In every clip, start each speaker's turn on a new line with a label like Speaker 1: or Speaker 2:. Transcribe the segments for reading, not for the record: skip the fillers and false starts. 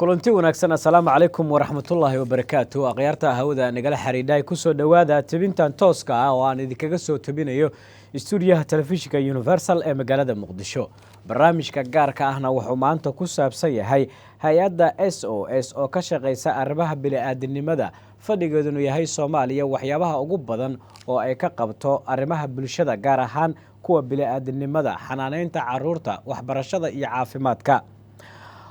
Speaker 1: kulanti wanaagsan assalaamu calaykum waraxmatullaahi wabarakaatu akhyaarta hawada nagala xiriidhay kusoo dhowaada tebintan tooska ah oo aan idinkaga soo tebinayo istuudiyaha telefishinka universal ee magaalada muqdisho barnaamijka gaarka ahna wuxuu maanta ku saabsan yahay hay-adda SOS oo ka shaqaysa arrimaha bini'aadanimada fadhigeeduna yahay Soomaaliya waxyaabaha ugu badan oo ay ka qabto arrimaha bulshada gaar ahaan kuwa bini'aadanimada xanaaneynta caruurta waxbarashada iyo caafimaadka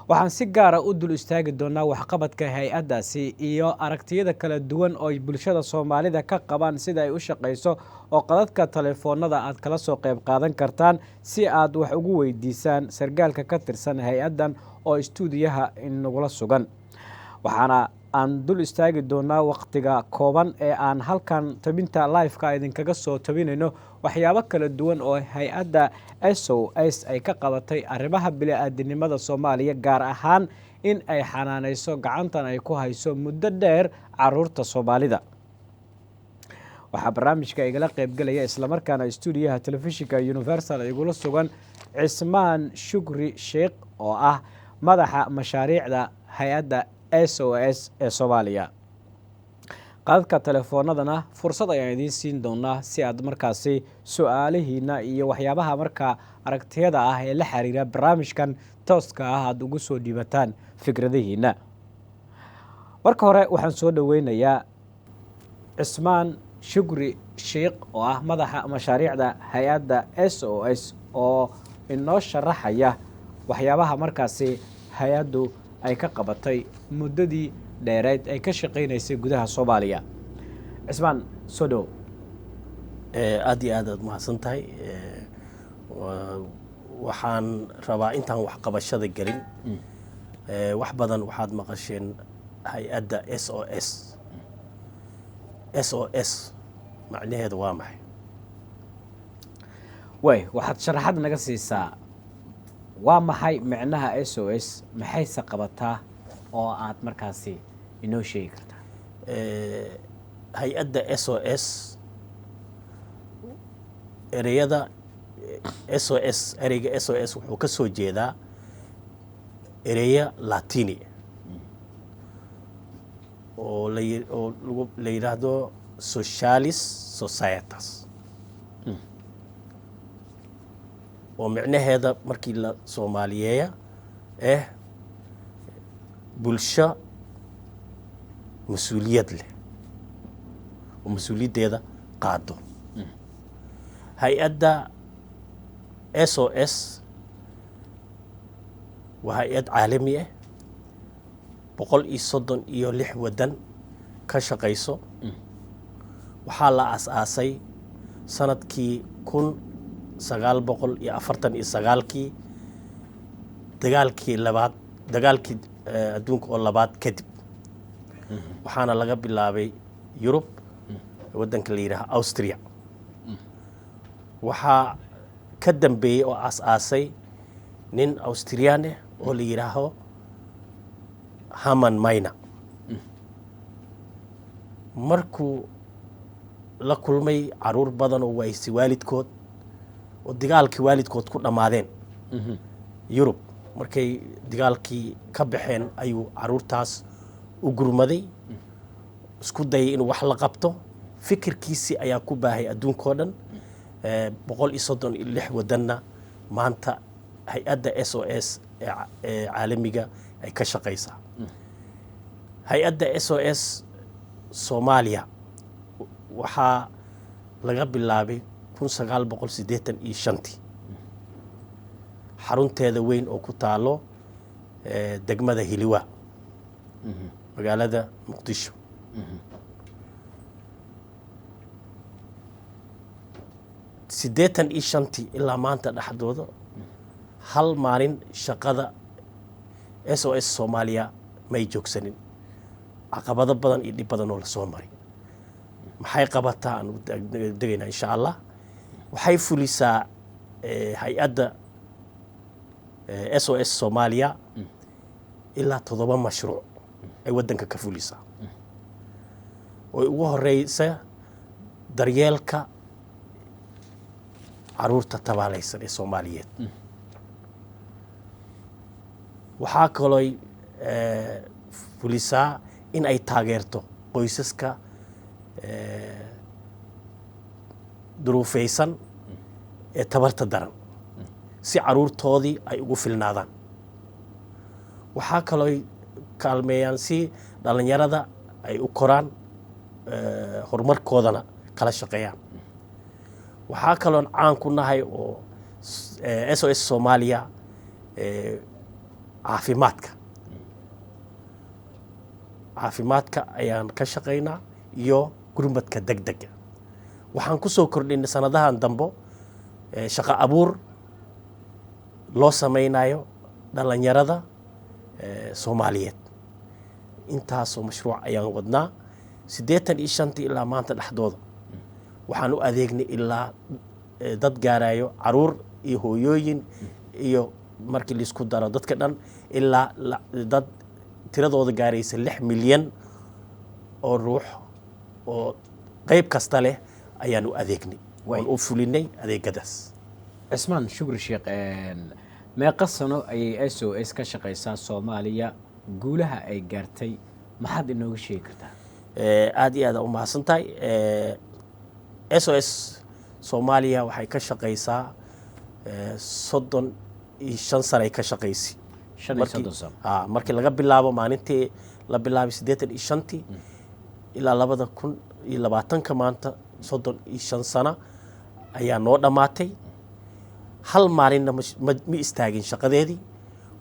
Speaker 1: waxaan si gaar ah u dul istaagi doonaa waxqabadka hay-addaasi iyo aragtiyada kala duwan oo bulshada Soomaalida ka qabaan sida ay u shaqeyso oo qadadka telefoonada aad kala soo qayb qaadan kartaan si aad wax ugu weydiisaan sargaalka ka tirsan hay-addan oo istuudiyaha inagula sugan waxaana aan dul istaagi doonaa waqtiga kooban ee aan halkan tabinta live-ka idinkaga soo tabinayno waxyaabo kala duwan oo hay-adda SOS ay ka qabatay arrimaha bini'aadanimada Soomaaliya gaar ahaan in ay xanaaneyso gacantan ay ku hayso muddo dheer caruurta Soomaalida waxaa barnaamijka igala qayb galaya isla markaana istuudiyaha telefishinka Universal igula sugan Cismaan Shukri Sheekh oo ah madaxa mashaariicda hay-adda SOS ee Soomaaliya qadadka telefoonadana fursad ayaan idiin siin doonaa si aad markaasi su'aalihiina iyo waxyaabaha markaa aragtiyada ah ee la xiriira barnaamijkan tooska ah aad ugu soo dhiibataan fikradihiina marka hore waxaan soo dhaweynayaa Cismaan Shukri Sheekh oo ah madaxa mashaariicda hay-adda SOS oo inoo sharaxaya waxyaabaha markaasi hay-addu ay ka qabatay muddadii dheereed ay ka shaqeynaysay gudaha Soomaaliya Cismaan soo dhow
Speaker 2: aad iyo aad mahadsan tahay waxaan rabaa intaan wax qabashada gelin wax badan waxaad maqasheen hay-adda SOS macnaheedu waa maxay
Speaker 1: waxaad sharaxad naga siisaa waa maxay macnaha SOS maxayse qabataa oo aad markaasi inoo sheegi kartaa
Speaker 2: hay-adda SOS ereyada SOS ereyga SOS wuxuu ka soo jeedaa ereya Latini oo la yiraahdo Socialis Societas oo micnaheeda markii la Soomaaliyeeya bulsho mas'uuliyad leh oo mas'uuliyadeeda qaado hay-adda SOS waa hay-ad caalami ah 136 wadan ka shaqeyso waxaa la aasaasay sanadkii 1949 dagaalkii adduunka oo labaad kadib waxaana laga bilaabay Yurub wadanka la yiraahdo Austria waxaa ka dambeeyay oo aasaasay nin Austrian ah oo la yiraahdo Herman Mayna markuu la kulmay caruur badan oo waaysi waalidkood oo dagaalkii waalidkood ku dhamaadeen Yurub markay dagaalkii ka baxeen ayuu caruurtaas u gurmaday isku dayay inuu wax la qabto fikirkiisii ayaa ku baahay adduunka oo dhan 136 wadanna maanta hay-adda SOS ee caalamiga ay ka shaqeysaa hay-adda SOS Soomaaliya waxaa laga bilaabay 1985 xarunteeda weyn oo ku taalo degmada Hiliwa magaalada Muqdisho sideetan iyo shantii ilaa maanta dhexdooda hal maalin shaqada SOS Soomaaliya may joogsanin caqabado badan iyo dhib badan oo la soo maray maxay qabataa aan degaynaa insha Allah waxay fulisaa hay-adda SOS Soomaaliya ilaa 7 mashruuc ay wadanka ka fulisaa oo ugu horeysa daryeelka caruurta tabaalaysan ee Soomaaliyeed waxaa kaloo fulisaa in ay taageerto qoysaska duruufaysan ee tabarta daran si caruurtoodii ay ugu filnaadaan. waxaa kaloo kaalmeeyaan si dhallinyarada ay u koraan horumarkoodana kala shaqeeyaan. waxaa kaloon caan ku nahay oo SOS Soomaaliya caafimaadka ayaan ka shaqaynaa iyo gurmadka degdega. waxaan ku soo kordhinay sanadahan dambo shaqo abuur loo samaynayo dhallinyarada Soomaaliyeed. intaasoo mashruuc ayaan wadnaa 85 ilaa maanta dhexdooda waxaan u adeegnay ilaa dad gaarayo caruur iyo hooyooyin iyo markii laisku daro dadka dhan ilaa dad tiradooda gaaraysa 6 milyan oo ruux oo qayb kasta leh ayaan u adeegnay waan u fulinay adeegadaas.
Speaker 1: cismaan shukri sheekh, meeqa sano ayay SOS ka shaqaysaa Soomaaliya? guulaha ay gaartay maxaad inooga sheegi kartaa?
Speaker 2: aad iyo aad u mahadsantahay. SOS Soomaaliya waxay ka shaqaysaa 35 sano ay ka shaqaysay.
Speaker 1: 35 sano.
Speaker 2: markii laga bilaabo maalintii la bilaabay 85 ilaa 2020 maanta 35 sano ayaa noo dhammaatay. hal maalinna ma istaagin shaqadeedii.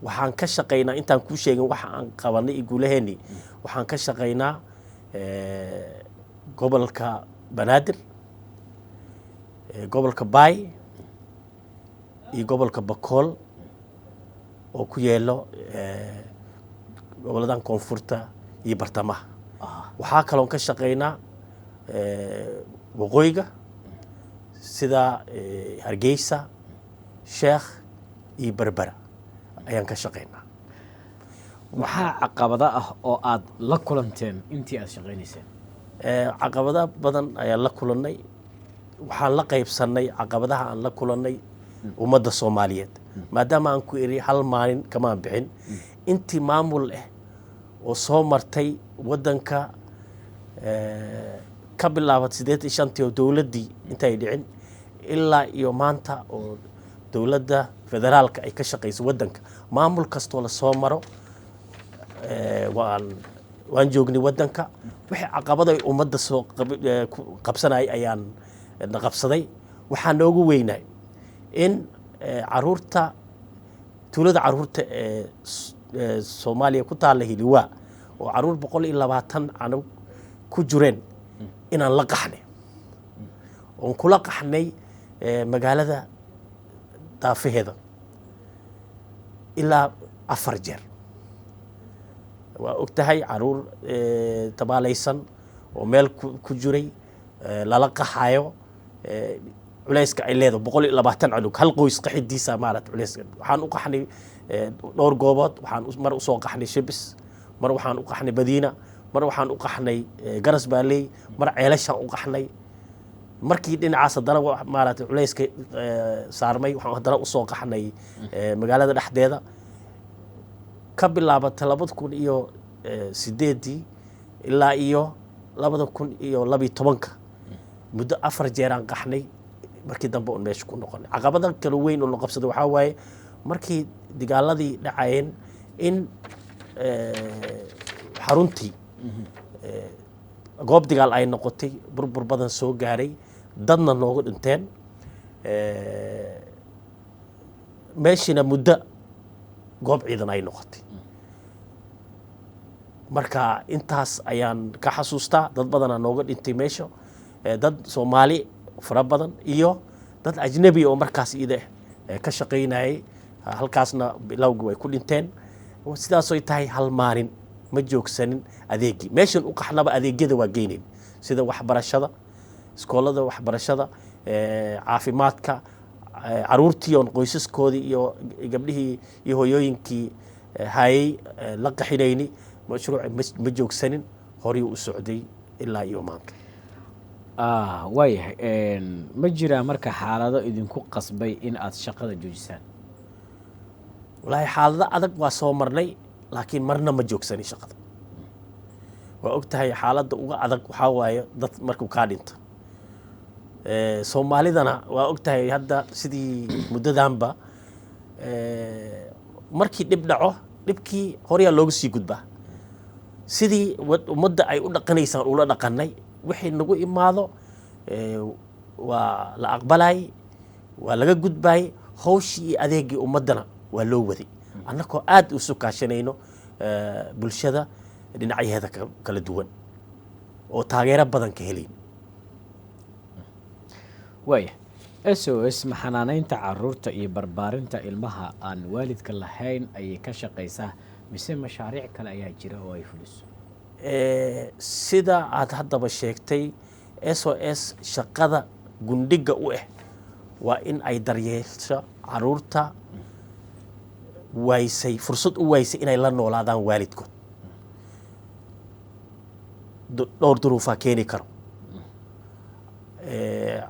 Speaker 2: waxaan ka shaqaynaa intaan kuu sheegin waxa aan qabanay iyo guulaheennii. waxaan ka shaqaynaa gobolka Banaadir, gobolka Baay iyo gobolka Bakool oo ku yeelo goboladan koonfurta iyo bartamaha. waxaa kaloon ka shaqaynaa waqooyiga sida Hargeysa, Sheekh iyo Berbera ayaan ka shaqaynaa.
Speaker 1: maxaa caqabado ah oo aad la kulanteen intii aad shaqaynayseen?
Speaker 2: caqabado badan ayaan la kulannay. waxaan la qaybsannay caqabadaha aan la kulannay ummadda Soomaaliyeed maadaama aan ku iri hal maalin kamaan bixin. intii maamul ah oo soo martay waddanka ka bilaabat 85 oo dowladdii intay dhicin ilaa iyo maanta oo dowladda federaalka ay ka shaqayso waddanka. maamul kastoo la soo maro waan joognay waddanka. wixii caqabado ay ummadda soo qabsanayay ayaan na qabsaday. waxaa noogu weynay in caruurta tuulada caruurta Soomaaliya ku taalla Hiliwaa oo caruur 120 canug ku jireen inaan la qaxnay oon kula qaxnay magaalada daafaheeda ilaa 4 jeer. waa ogtahay caruur tabaalaysan oo meel ku jiray lala qaxayo culayska ay leedahay 120 canug hal qoys qaxidiisa maaragtay culayska. waxaan u qaxnay dhowr goobood. waxaan mar u soo qaxnay Shibis, mar waxaan u qaxnay Madiina, mar waxaan u qaxnay Garas Baaley, mar Ceelashaan u qaxnay. markii dhinacaas haddana maaragtay culayska saarmay waxaan haddana u soo qaxnay magaalada dhexdeeda. ka bilaabata 2008 ilaa iyo 2012 muddo 4 jeer aan qaxnay. markii dambe oo meesha ku noqonay caqabada kale weyn oo la qabsaday waxaa waaye markii dagaaladii dhacayeen in xaruntii goob dagaal ay noqotay burbur badan soo gaaray dadna noogu dhinteen. meeshiina muddo goob ciidan ay noqotay. marka intaas ayaan ka xasuustaa. dad badanaa nooga dhintay meesha, dad Soomaali fara badan iyo dad ajnabi oo markaas ida ka shaqaynayay. halkaasna bilowgii way ku dhinteen. sidaasoy tahay hal maalin ma joogsanin adeegii. meeshan u qaxnaba adeegyada waa geynayn sida waxbarashada, iskoolada waxbarashada, caafimaadka, caruurtii oon qoysaskoodii iyo gabdhihii iyo hooyooyinkii hayay la qaxinayni. mashruuc ma joogsanin, horii u socday ilaa iyo maanta.
Speaker 1: waayahay, ma jiraa marka xaalado idinku qasbay in aad shaqada joojisaan?
Speaker 2: wallaahi xaalado adag waa soo marnay laakiin marna ma joogsanin shaqada waa og tahay xaaladda uga adag waxaa waaye dad markuu kaa dhinto soomaalidana waa og tahay hadda sidii muddadanba markii dhib dhaco dhibkii horyaa looga sii gudbaa sidii ummadda ay u dhaqanaysaan ula dhaqanay wixii nagu imaado waa la aqbalay waa laga gudbayay hawshii iyo adeegii ummaddana waa loo waday annagoo aad u sukaashanayno bulshada dhinacyaheeda kala duwan oo taageero badan ka helayn
Speaker 1: waaya SOS maxanaanaynta caruurta iyo barbaarinta ilmaha aan waalidka lahayn ayay ka shaqaysaa mise mashaariic kale ayaa jira oo ay fuliso
Speaker 2: sida aad haddaba sheegtay SOS shaqada gundhiga u ah waa in ay daryeesho caruurta waysay fursad u waysay inay la noolaadaan waalidkood dhowr duruufaa keeni karo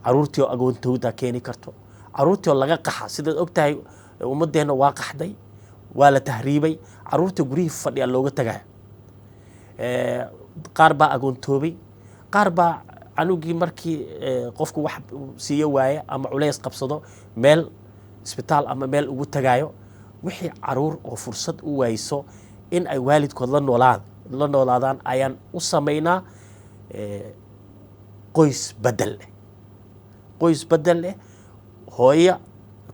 Speaker 2: caruurtii oo agoontooda keeni karto caruurtii oo laga qaxa sidaad og tahay ummadeenna waa qaxday waa la tahriibay caruurtii guryihii fadhiya looga tagaya qaar baa agoontoobay qaar baa canugii markii qofku wax siiyo waaye ama culays qabsado meel isbitaal ama meel ugu tagaayo wixii caruur oo fursad u wayso in ay waalidkood la noolaadaan ayaan u samaynaa qoys bedel leh hooyo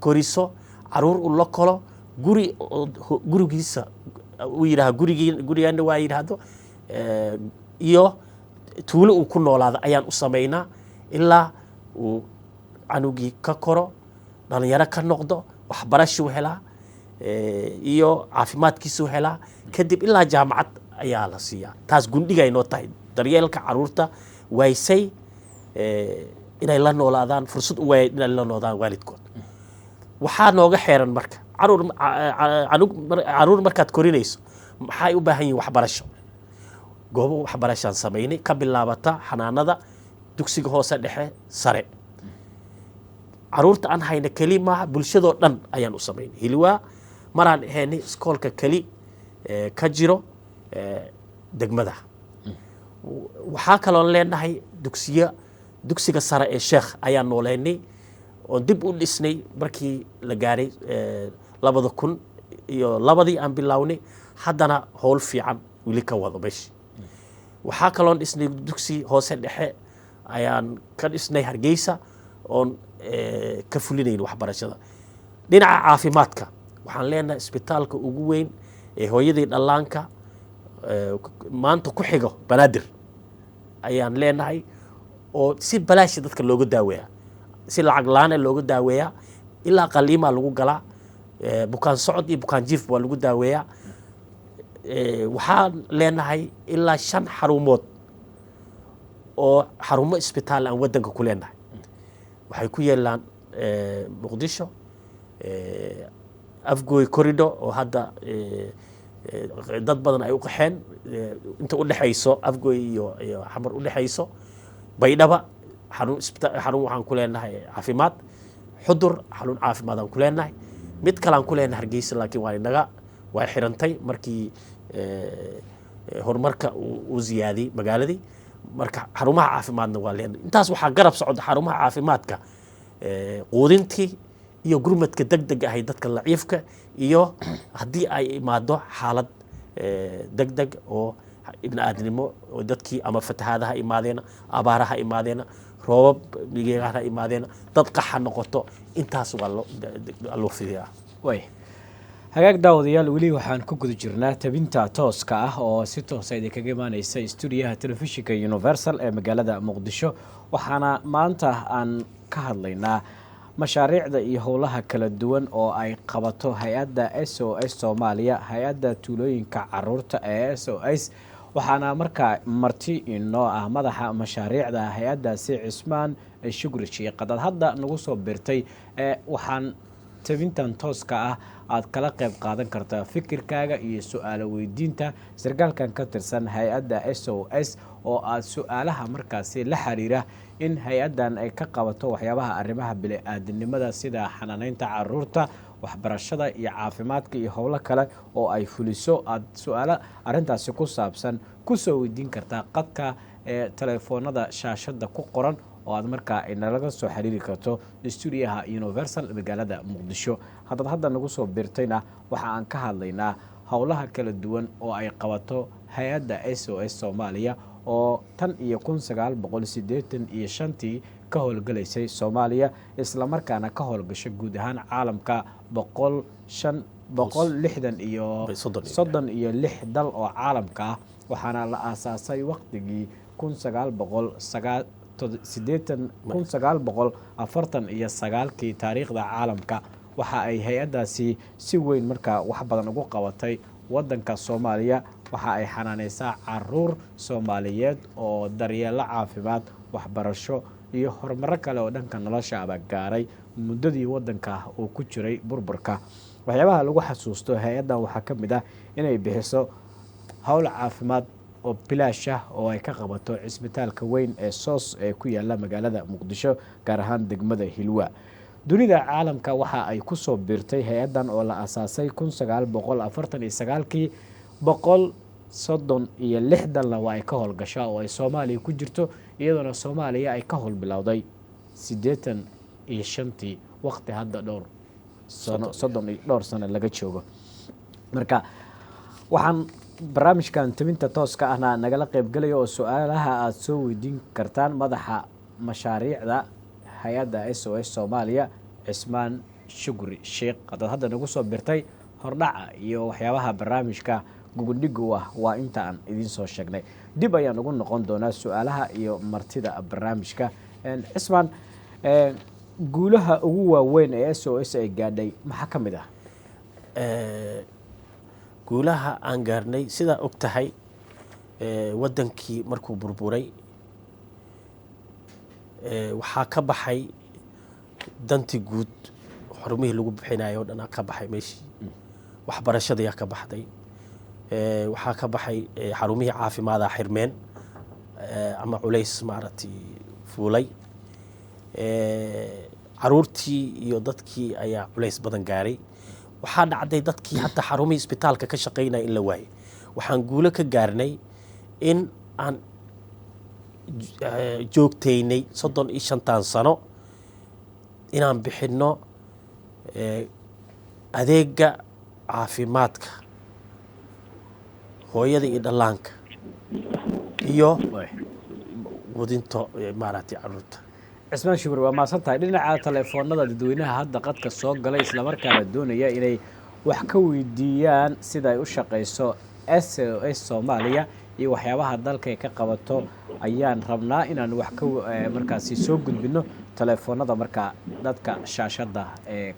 Speaker 2: koriso caruur u la kolo gurigiisa uu yidhaha gurigaana waa yidhaahdo iyo tuulo uu ku noolaado ayaan u samaynaa ilaa uu canugii ka koro dhalinyaro ka noqdo waxbarashuu helaa iyo caafimaadkiisuu helaa kadib ilaa jaamacad ayaa la siiyaa taas gundhigay noo tahay daryeelka caruurta waysay inay la noolaadaan fursad u waayay inay la noolaadaan waalidkood waxaa nooga xeeran marka caruur markaad korinayso maxay u baahan yihiin waxbarasho goobo waxbarashaan samaynay ka bilaabata xanaanada dugsiga hoose dhexe sare caruurta aan hayna keli maaha bulshadoo dhan ayaan u samaynay hilwaa maraan ahaynay iskoolka keli ka jiro degmada waxaa kaloon leenahay dugsiga sare ee sheekh ayaan nooleynay oon dib u dhisnay markii la gaaray 2002 aan bilownay haddana howl fiican weli ka wado meesha waxaa kaloon dhisnay dugsi hoose dhexe ayaan ka dhisnay Hargeysa oon ka fulinayn waxbarashada dhinaca caafimaadka waxaan leenahay isbitaalka ugu weyn ee hooyadii dhallaanka maanta ku xigo banaadir ayaan leenahay oo si balaash dadka looga daaweeyaa si lacag la'aan looga daaweeyaa ilaa qaliima lagu galaa bukaan socod iyo bukaan jiif waa lagu daaweeyaa waxaan leenahay ilaa 5 xarumood oo xarumo isbitaal aan wadanka ku leenahay waxay ku yeelaan Muqdisho Afgoy corridor oo hadda dad badan ay u qaxeen inta u dhaxayso Afgoy iyo Xamar u dhaxayso Baydhaba xarun waxaan ku leenahay caafimaad xudur xarun caafimaad aan ku leenahay mid kale aan ku leenahay Hargeysa laakiin waa xirantay markii horumarka uu ziyaadiyay magaaladii marka xarumaha caafimaadna waa leenahay intaas waxaa garab socda xarumaha caafimaadka quudintii iyo gurmadka degdeg ah dadka laciifka iyo haddii ay imaado xaalad degdeg oo ibn aadnimo oo dadkii ama fatahaadaha imaadeen abaaraha imaadeen roobab migeegaha imaadeen dad qaxa noqoto intaas waa loo fidiyaa
Speaker 1: way hagaag daawadayaal weli waxaan ku guda jirnaa tabinta tooska ah oo si toos ah idinkaga imaanaysa stuudiyaha telefishinka Universal ee magaalada Muqdisho waxaana maanta aan ka hadlaynaa mashaariicda iyo howlaha kala duwan oo ay qabato hay'adda SOS Soomaaliya hay'adda tuulooyinka caruurta ee SOS waxaana markaa marti inoo ah madaxa mashaariicda hay'addaasi Cismaan Shukri Sheekadad hadda nagu soo birtay waxaan tabintan tooska ah aad kala qayb qaadan kartaa fikirkaaga iyo su'aalo weydiinta sarkaalkan ka tirsan hay'adda SOS oo aad su'aalaha markaasi la xiriira in hay'addan ay ka qabato waxyaabaha arrimaha bini'aadanimada sida xanaanaynta caruurta waxbarashada iyo caafimaadka iyo howlo kale oo ay fuliso aad su-aalo arrintaasi ku saabsan kusoo weydiin kartaa qadka telefoonada shaashada ku qoran oo aad markaa nalaga soo xiriiri karto stuudiyaha universal magaalada muqdisho. haddaad hadda nagu soo biirtayna waxa aan ka hadlaynaa howlaha kala duwan oo ay qabato hay-adda SOS Soomaaliya oo tan iyo 1985 ka howlgalaysay Soomaaliya isla markaana ka howlgashay guud ahaan caalamka 166 dal oo caalamka ah waxaana la aasaasay waqtigii 1949kii taariikhda caalamka. waxa ay hay-addaasi si weyn markaa wax badan ugu qabatay wadanka Soomaaliya. waxa ay xanaaneysaa caruur Soomaaliyeed oo daryeelo caafimaad, waxbarasho iyo horumaro kale oo dhanka nolosha aba gaaray muddadii wadanka uu ku jiray burburka. waxyaabaha lagu xasuusto hay-addan waxaa ka mid ah inay bixiso howl caafimaad oo bilaash ah oo ay ka qabato cisbitaalka weyn ee SOS ee ku yaala magaalada Muqdisho, gaar ahaan degmada Hilwa. dunida caalamka waxa ay ku soo biirtay hay-addan oo la aasaasay 1949kii 136 dalna waa ay ka howlgashaa oo ay Soomaaliya ku jirto, iyadoona Soomaaliya ay ka howlbilowday 85tii waqti hadda dhowr sano laga joogo. marka waxaan barnaamijkan tabinta tooska ahna nagala qaybgalaya oo su-aalaha aad soo weydiin kartaan madaxa mashaariicda hay-adda SOS Soomaaliya Cismaan Shukri Sheekh. haddaad hadda nagu soo birtay hordhaca iyo waxyaabaha barnaamijka gugudhiga u ah waa inta aan idiin soo sheegnay. dib ayaan ugu noqon doonaa su-aalaha iyo martida barnaamijka. Cismaan, guulaha ugu waaweyn ee SOS ay gaadhay maxaa ka mid ah?
Speaker 2: guulaha aan gaarnay sidaa og tahay wadankii markuu burburay waxaa ka baxay dantii guud, xarumihii lagu bixinayo o dhan ka baxay meeshii. waxbarashadayaa ka baxday, waxaa ka baxay xarumihii caafimaada xirmeen ama culays maaragtay fuulay. caruurtii iyo dadkii ayaa culays badan gaaray. waxaa dhacday dadkii hataa xarumihii isbitaalka ka shaqaynaya in la waayay. waxaan guulo ka gaarnay in aan joogtaynay 35 sano inaan bixinno adeega caafimaadka hooyada iyo dhallaanka iyo wadinto maaragtay caruurta.
Speaker 1: Cismaan Shukri, waa mahadsan tahay. dhinaca telefoonada dadweynaha hadda qadka soo galay islamarkaana doonaya inay wax ka weydiiyaan sida ay u shaqayso SOS Soomaaliya iyo waxyaabaha dalka ay ka qabato ayaan rabnaa inaan wax ka markaasi soo gudbino telefoonada markaa dadka shaashada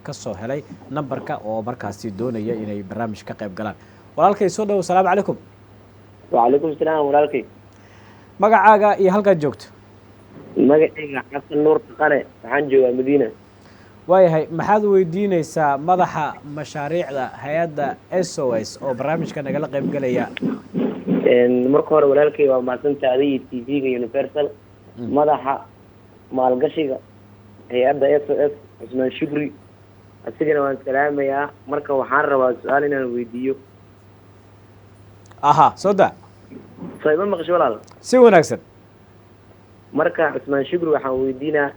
Speaker 1: ka soo helay nambarka oo markaasi doonaya inay barnaamij ka qayb galaan. walaalkay soo dhaw. assalaamu calaykum.
Speaker 3: وعليكم السلام walaalkay.
Speaker 1: magacaaga iyo halkaad joogto?
Speaker 3: magacayga xasan nuur qare, waxaan joogaa Madiina.
Speaker 1: waayahay, maxaad weydiinaysaa madaxa mashaariicda hay-adda SOS oo barnaamijka nagala qayb galaya?
Speaker 3: marka hore walaalkay waa mahadsantahay adiga TV-ga Universal. madaxa maalgashiga hay-adda SOS Cismaan Shukri, asigana waan salaamayaa. marka waxaan rabaa su-aal inaan weydiiyo.
Speaker 1: soo daa.
Speaker 3: sayma maqasho walaal?
Speaker 1: si wanaagsan.
Speaker 3: marka Cismaan Shukri waxaan weydiinaa,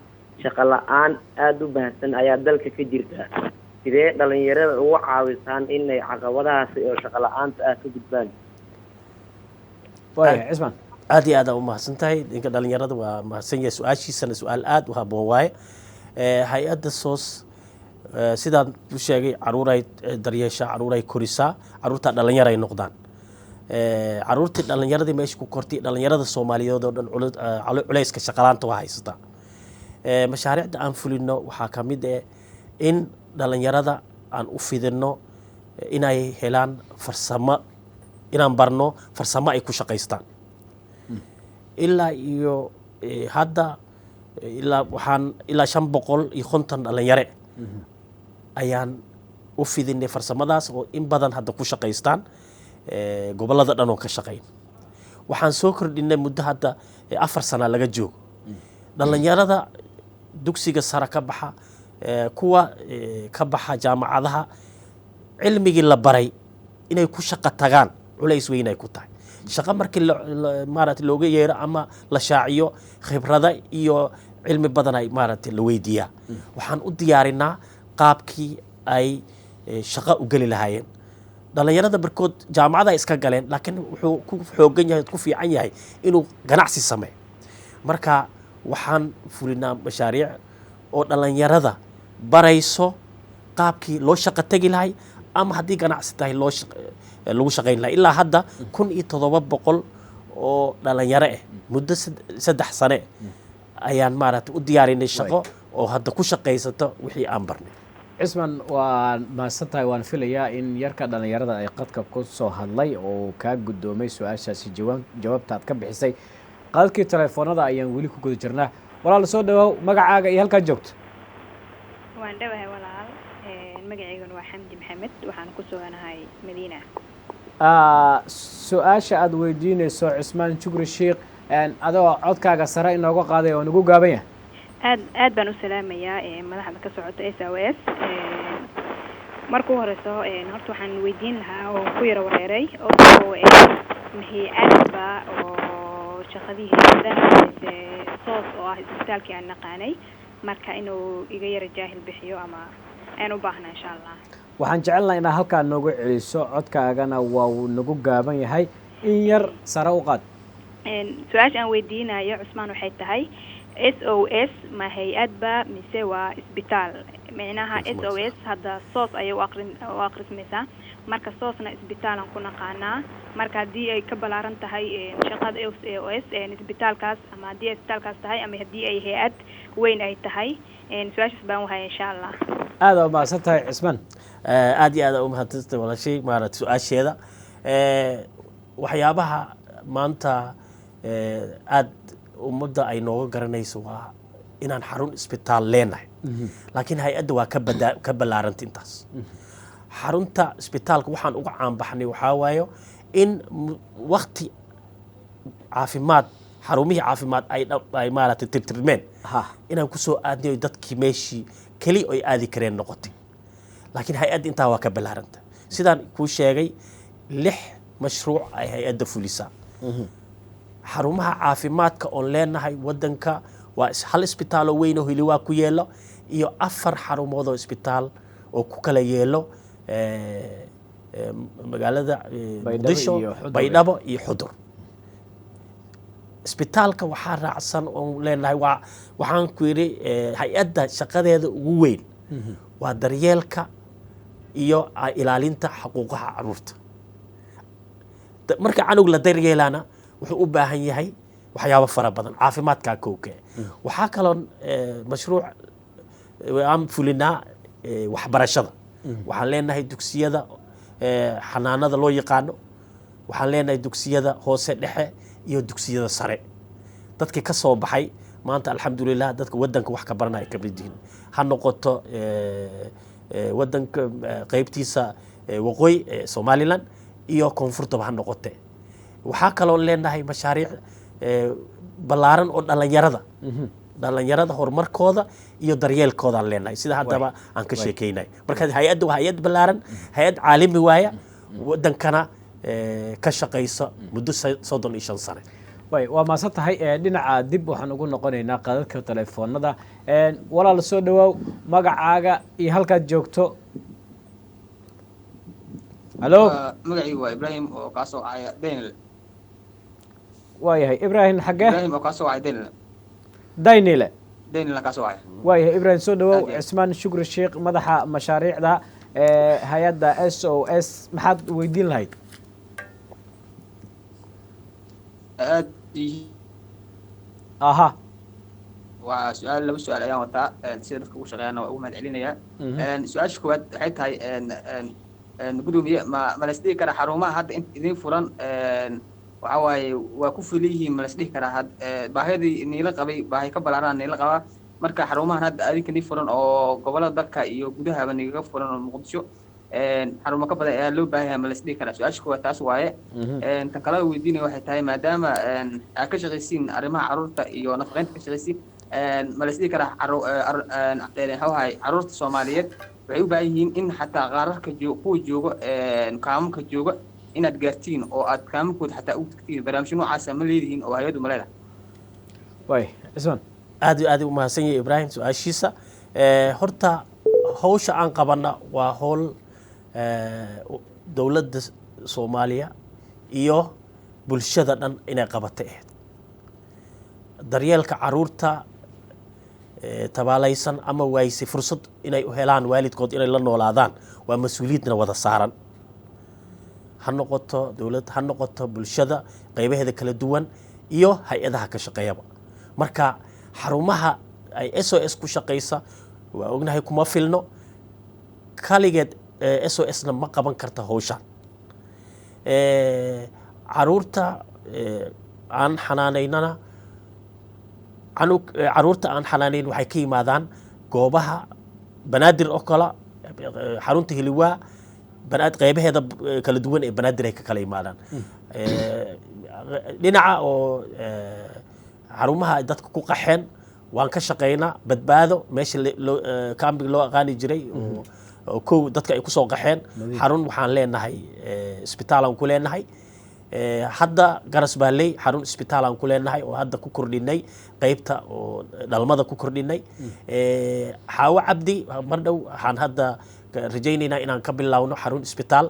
Speaker 3: shaqo la-aan aada u baahsan ayaa dalka ka jirta. sidee dhalinyarada ugu caawisaan inay caqabadahaasi oo shaqo la-aanta ka gudbaan?
Speaker 1: waayahay Cismaan.
Speaker 2: aad iyo aad u mahadsan tahay. ninka dhalinyarada waa mahadsan yahay. su-aashiisana su-aal aad u habboon waaye. hay-adda SOS sidaan u sheegay, caruuray daryeesha, caruuray korisaa, caruurta dhalinyaro ay noqdaan. caruurtii dhalinyaradii meesha ku kortay, dhalinyarada Soomaaliyeed oo dhan culayska shaqalaanta waa haysataa. mashaariicda aan fulino waxaa ka mid ah in dhalinyarada aan u fidino inay helaan farsamo, inaan barno farsamo ay ku shaqaystaan. ilaa iyo hadda ilaa 550 dhalinyare ayaan u fidinay farsamadaas oo in badan hadda ku shaqaystaan gobolada dhan oo ka shaqayn. waxaan soo kordhinay muddo hadda 4 sano laga joogo dhalinyarada dugsiga sare ka baxa kuwa ka baxa jaamacadaha cilmigii la baray inay ku shaqo tagaan culays weyn ay ku tahay shaqo markii maaragtay looga yeero ama la shaaciyo khibrada iyo cilmi badan ay maaragtay la weydiiyaa waxaan u diyaarinaa qaabkii ay shaqo u geli lahaayeen dhalinyarada barkood jaamacada iska galeen laakiin wuxuu ku xoogan yahay ku fiican yahay inuu ganacsi sameeyo marka waxaan fulinaa mashaariic oo dhalinyarada barayso qaabkii loo shaqo tegi lahay ama haddii ganacsi tahay lagu shaqayn lahay ilaa hadda 1700 oo dhalinyaro ah muddo 3 sane ayaan maaragtay u diyaarinay shaqo oo hadda ku shaqaysato wixii aan barnay
Speaker 1: cisman waan mahadsantahay waan filayaa in yarka dhalinyarada ay qadka ku soo hadlay oo kaa guddoomay su-aashaasi jawaabta aad ka bixisay qadadkii telefoonada ayaan weli ku guda jirnaa walaal soo dhawaaw magacaaga iyo halkaad joogto
Speaker 4: waan dhawahay walaal magacayguna waa xamdi maxamed waxaan ku suganahay madiina
Speaker 1: su-aasha aad weydiinayso cismaan shukri sheekh adoo codkaaga sare inooga qaaday oo nagu gaaban yahay
Speaker 4: aad baan u salaamayaa madaxda ka socota SOS markuu horeyso horta waxaan weydiin lahaa oo ku yara wareeray oo hay-adba oo shaqadii hay'adaha soos oo ah isbitaalkii aan naqaanay marka inuu iga yara jaahil bixiyo ama aan u baahnaa insha Allah
Speaker 1: waxaan jecelnahay inaad halkaa noogu celiso codkaagana waa uu nagu gaaban yahay in yar sare u qaad
Speaker 4: su-aasha aan weydiinayo cusmaan waxay tahay SOS ma hay-adba mise waa isbitaal micnaha SOS hadda soos ayay u aqrismaysaa marka soosna isbitaalan ku naqaanaa marka haddii ay ka balaaran tahay shaqada SOS isbitaalkaas ama haddii ay isbitaalkaas tahay ama haddii ay hay-ad weyn ay tahay su-aashaas baan wahaya insha Allah
Speaker 1: aada u mahadsan tahay cismaan
Speaker 2: aad iyo aad u mahadsantahay walaashay maaragtay su-aasheeda waxyaabaha maanta aad ummadda ay nooga garanayso waa inaan xarun isbitaal leenahay laakiin hay-adda waa ka ballaaranta intaas xarunta isbitaalka waxaan uga caanbaxnay waxaa waayo in wakti caafimaad xarumihii caafimaad ay maaragtay tirtirmeen inaan kusoo aadnayo dadkii meeshii keli ay aadi kareen noqotay laakiin hay-adda intaa waa ka ballaaranta sidaan kuu sheegay 6 mashruuc ay hay-adda fulisaa xarumaha caafimaadka oon leenahay wadanka waa hal isbitaal oo weyn oo hiliwaa ku yeelo iyo 4 xarumood oo isbitaal oo ku kala yeelo magaalada Muqdisho Baydhabo iyo Xudur isbitaalka waxaa raacsan oon leenahay waxaan ku yiri hay-adda shaqadeeda ugu weyn waa daryeelka iyo ilaalinta xuquuqaha carruurta marka canug la daryeelana wuxuu u baahan yahay waxyaabo fara badan caafimaadka kooke waxaa kaloo mashruuc aan fulinaa waxbarashada waxaan leenahay dugsiyada xanaanada loo yaqaano waxaan leenahay dugsiyada hoose dhexe iyo dugsiyada sare dadkii ka soo baxay maanta alxamdulilah dadka wadanka wax ka baranaya ka mid yihiin ha noqoto wadanka qaybtiisa waqooyi Somaliland iyo koonfurtaba ha noqote waxaa kaloo leenahay mashaariic ballaaran oo dhalinyarada horumarkooda iyo daryeelkooda leenahay sida haddaba aan ka sheekeynay marka hay-adda waa hay-ad ballaaran hay-ad caalami waaya wadankana ka shaqaysa muddo 35 sano
Speaker 1: waa maasan tahay dhinaca dib waxaan ugu noqonaynaa qadadka telefoonada walaal soo dhawaaw magacaaga iyo halkaad joogto halo
Speaker 5: magacaygu waa Ibrahim oo ka soo caya Daynile
Speaker 1: waayahay Ibrahim xagee
Speaker 5: Ibrahim oo ka soo caya
Speaker 1: Daynile
Speaker 5: ka soo caya
Speaker 1: waayahay Ibrahim soo dhawaaw cismaan shukri sheekh madaxa mashaariicda hay-adda SOS maxaad weydiin lahayd aha
Speaker 5: waa laba su-aal ayaan wataa sida dadka ugu shaqeeyana waa ugu mahad celinayaa su-aasha koowaad waxay tahay gudoomiye ma la isdhihi karaa xarumaha hadda idin furan waxa waaye waa ku fulan yihiin ma la isdhihi karaa baahidii niila qabay baahi ka ballaaran niila qabaa marka xarumahan hadda adinka ni furan oo gobolada dalka iyo gudahaba nigaga furan oo Muqdisho xarumo ka badan ayaa loo baahan yahay ma la isdhihi karaa su-aasha koowaad taas waaye tan kale weydiinaya waxay tahay maadaama aad ka shaqaysiin arrimaha carruurta iyo nafaqeynta ka shaqaysiin ma la isdhihi karaa caruurta Soomaaliyeed waxay u baahan yihiin in xataa qaararka kuwa jooga kaamamka jooga inaad gaartiin oo aad kaamamkooda xataa u tagtiin barnaamijyo noocaas ma leedihiin oo hay'adu ma leedahay
Speaker 1: way cismaan
Speaker 2: aad iyo aad u mahadsan yahay Ibrahim su'aashiisa horta hawsha aan qabana waa hawl dawladda Soomaaliya iyo bulshada dhan inay qabatay daryeelka caruurta tabaalaysan ama waayse fursad inay u helaan waalidkood inay la noolaadaan waa mas'uuliyadna wada saaran ha noqoto dawlad ha noqoto bulshada qaybaheeda kala duwan iyo hay'adaha ka shaqeeyaba marka xarumaha ay SOS ku shaqeysa waa ognahay kuma filno kaligeed SOS-na ma qaban karta hawshan caruurta aan xanaanaynana caruurta aan xanaanayn waxay ka yimaadaan goobaha banaadir oo kale xarunta hiliwaa qaybaheeda kala duwan ee banaadir ay ka kala yimaadaan dhinaca oo xarumaha ay dadka ku qaxeen waan ka shaqeynaa badbaado meesha kaambiga loo aqaani jiray oo kow dadka ay ku soo qaxeen xarun waxaan leenahay isbitaal aan ku leenahay hadda garas baaley xarun isbitaal aan ku leenahay oo hadda ku kordhinay qaybta oo dhalmada ku kordhinay xaawo cabdi mar dhow waxaan hadda rajaynaynaa inaan ka bilowno xarun isbitaal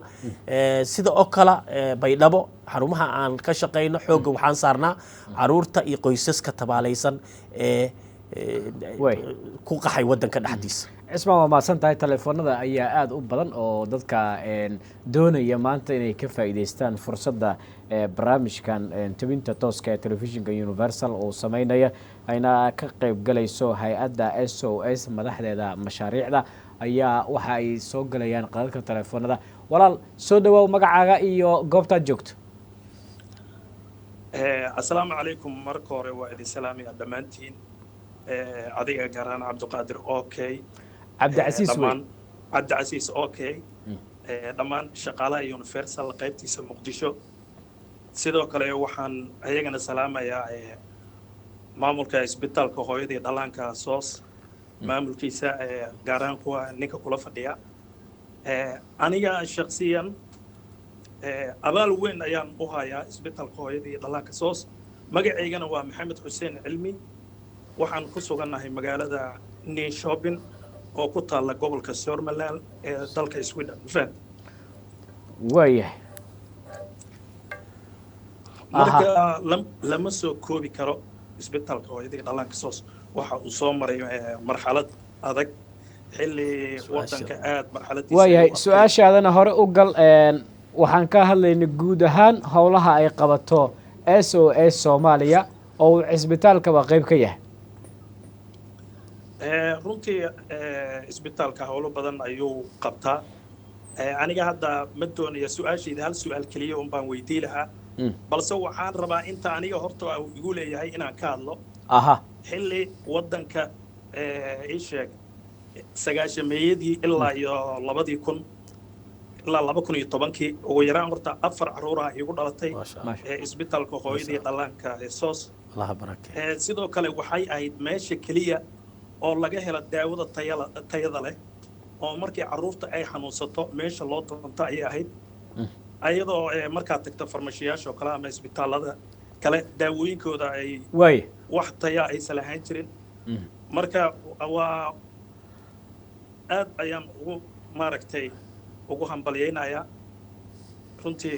Speaker 2: sida oo kale baydhabo xarumaha aan ka shaqeyno xoogga waxaan saarnaa caruurta iyo qoysaska tabaalaysan ku qaxay waddanka dhexdiisa
Speaker 1: cismaan waa mahadsan tahay telefoonada ayaa aada u badan oo dadka doonaya maanta inay ka faa'iidaystaan fursadda barnaamijkan tebinta tooska ee telefishinka universal uu sameynaya ayna ka qayb galayso hay-adda SOS madaxdeeda mashaariicda ayaa waxa ay soo galayaan qadadka telefoonada walaal soo dhawaaw magacaaga iyo goobtaad joogto
Speaker 6: asalaamu calaykum marka hore waa idin salaamaya dhammaantiin adiga garaan cabdiqaadir okay cabdicasiis okay dhammaan shaqaalaha universal qaybtiisa muqdisho sidoo kale waxaan ayagana salaamayaa maamulka isbitaalka hooyada iyo dhallaanka soos maamulkiisa gaaraan kuwa ninka kula fadhiya aniga shakhsiyan abaal weyn ayaan u hayaa isbitaalka hooyada iyo dhallaanka soos magacaygana waa maxamed xuseen cilmi waxaan ku sugannahay magaalada Nyköping oo ku taalla gobolka Sörmland ee dalka Sweden
Speaker 1: waayahay
Speaker 6: marka lama soo koobi karo isbitaalka hooyada iyo dhallaanka soos waxa uu soo maray marxalad adag xilli waddanka aad marxaladiisa
Speaker 1: waayahay su-aashaadana hore u gal waxaan ka hadlaynay guud ahaan howlaha ay qabato SOS Soomaaliya oo uu isbitaalkaba qayb ka yahay
Speaker 6: runtii isbitaalka howlo badan ayuu qabtaa aniga hadda ma doonaya su-aashayda hal su-aal keliya un baan weydii lahaa balse waxaan rabaa inta aniga horta uu igu leeyahay inaan ka hadlo xilli waddanka ii sheeg sagaashameeyadii ilaa iyo 2000 ilaa 2010kii ugu yaraan horta 4 caruuraha igu dhalatay isbitaalka hooyada iyo dhallaanka soos sidoo kale waxay ahayd meesha keliya oo laga helo daawada tayada leh oo markii caruurta ay xanuunsato meesha loo doonto ayay ahayd ayadoo markaad tagto farmashiyaasha kale ama isbitaalada kale daawooyinkooda ay wax taya aysan lahayn jirin marka waa aad ayaan ugu maaragtay ugu hambalyeynaya runtii